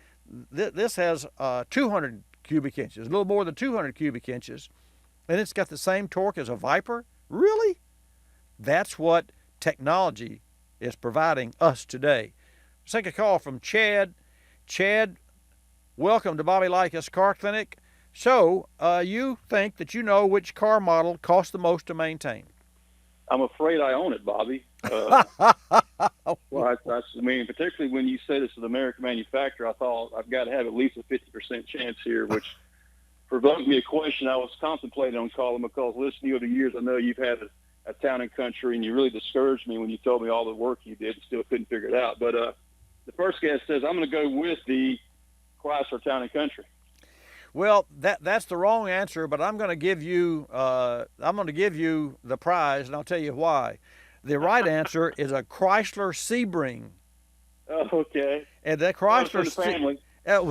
This has 200 cubic inches, a little more than 200 cubic inches. And it's got the same torque as a Viper? Really? That's what technology is providing us today. Let's take a call from Chad. Chad, welcome to Bobby Likis Car Clinic. So, you think that you know which car model costs the most to maintain? I'm afraid I own it, Bobby. Well, I mean, particularly when you say this is an American manufacturer, I thought I've got to have at least a 50% chance here, which provoked me a question I was contemplating on calling because listening to you over the years, I know you've had a town and country, and you really discouraged me when you told me all the work you did and still couldn't figure it out. But the first guest says I'm going to go with the Chrysler Town and Country. Well, that's the wrong answer, but I'm going to give you the prize, and I'll tell you why. The right answer is a Chrysler Sebring. Oh, okay. And that Chrysler family.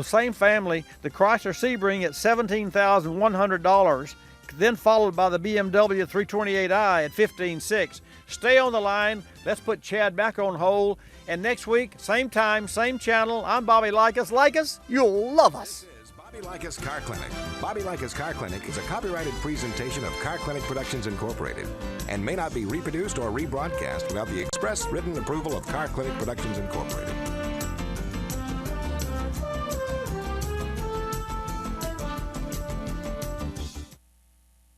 Same family. The Chrysler Sebring at $17,100, then followed by the BMW 328i at $15,600. Stay on the line. Let's put Chad back on hold. And next week, same time, same channel. I'm Bobby Likis. Likis, you'll love us. Bobby Likis Car Clinic. Bobby Likis Car Clinic is a copyrighted presentation of Car Clinic Productions Incorporated and may not be reproduced or rebroadcast without the express written approval of Car Clinic Productions Incorporated.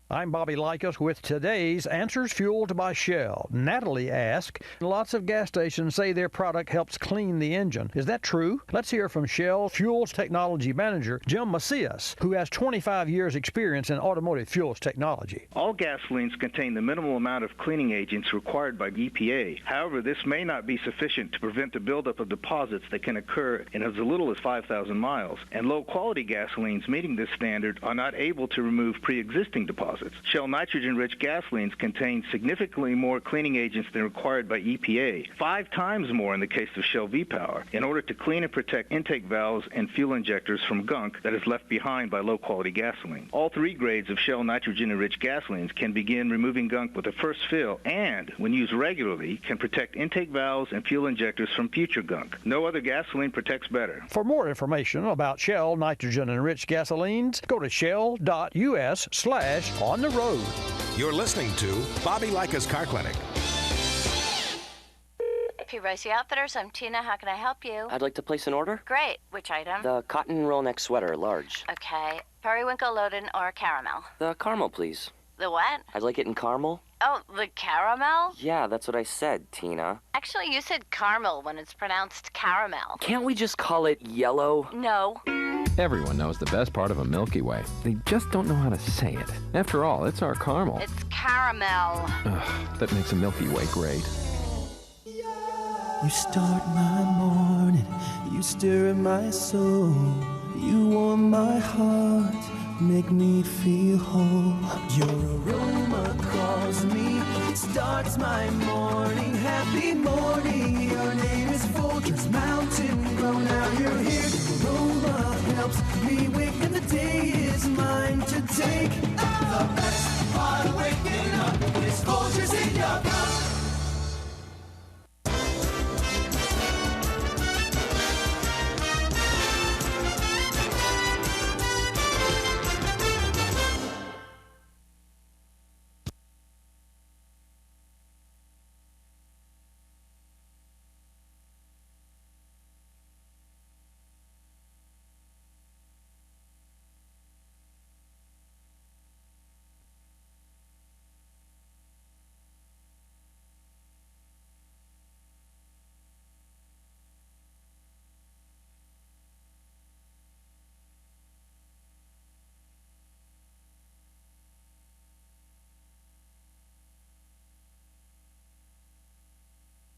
I'm Bobby Likis with today's Answers Fueled by Shell. Natalie asks, lots of gas stations say their product helps clean the engine. Is that true? Let's hear from Shell Fuels Technology Manager Jim Macias, who has 25 years experience in automotive fuels technology. All gasolines contain the minimal amount of cleaning agents required by EPA. However, this may not be sufficient to prevent the buildup of deposits that can occur in as little as 5,000 miles. And low-quality gasolines meeting this standard are not able to remove pre-existing deposits. Shell nitrogen-rich gasolines contain significantly more cleaning agents than required by EPA, 5 times more in the case of Shell V-Power, in order to clean and protect intake valves and fuel injectors from gunk that is left behind by low-quality gasoline. All 3 grades of Shell nitrogen-enriched gasolines can begin removing gunk with the first fill and, when used regularly, can protect intake valves and fuel injectors from future gunk. No other gasoline protects better. For more information about Shell nitrogen-enriched gasolines, go to shell.us/on the road. You're listening to Bobby Likis Car Clinic. P. Ricey Outfitters, I'm Tina. How can I help you? I'd like to place an order. Great. Which item? The cotton roll neck sweater, large. Okay. Periwinkle, Loden, or caramel? The caramel, please. The what? I'd like it in caramel. Oh, the caramel? Yeah, that's what I said, Tina. Actually, you said caramel when it's pronounced caramel. Can't we just call it yellow? No. Everyone knows the best part of a Milky Way. They just don't know how to say it. After all, it's our caramel. It's caramel. Ugh, that makes a Milky Way great. You start my morning, you stir in my soul, you warm my heart, make me feel whole. Your aroma calls me, it starts my morning. Happy morning, your name is Folgers Mountain Grow. Now you're here, your aroma helps me wake, and the day is mine to take. The best part of waking up is Folgers in your cup.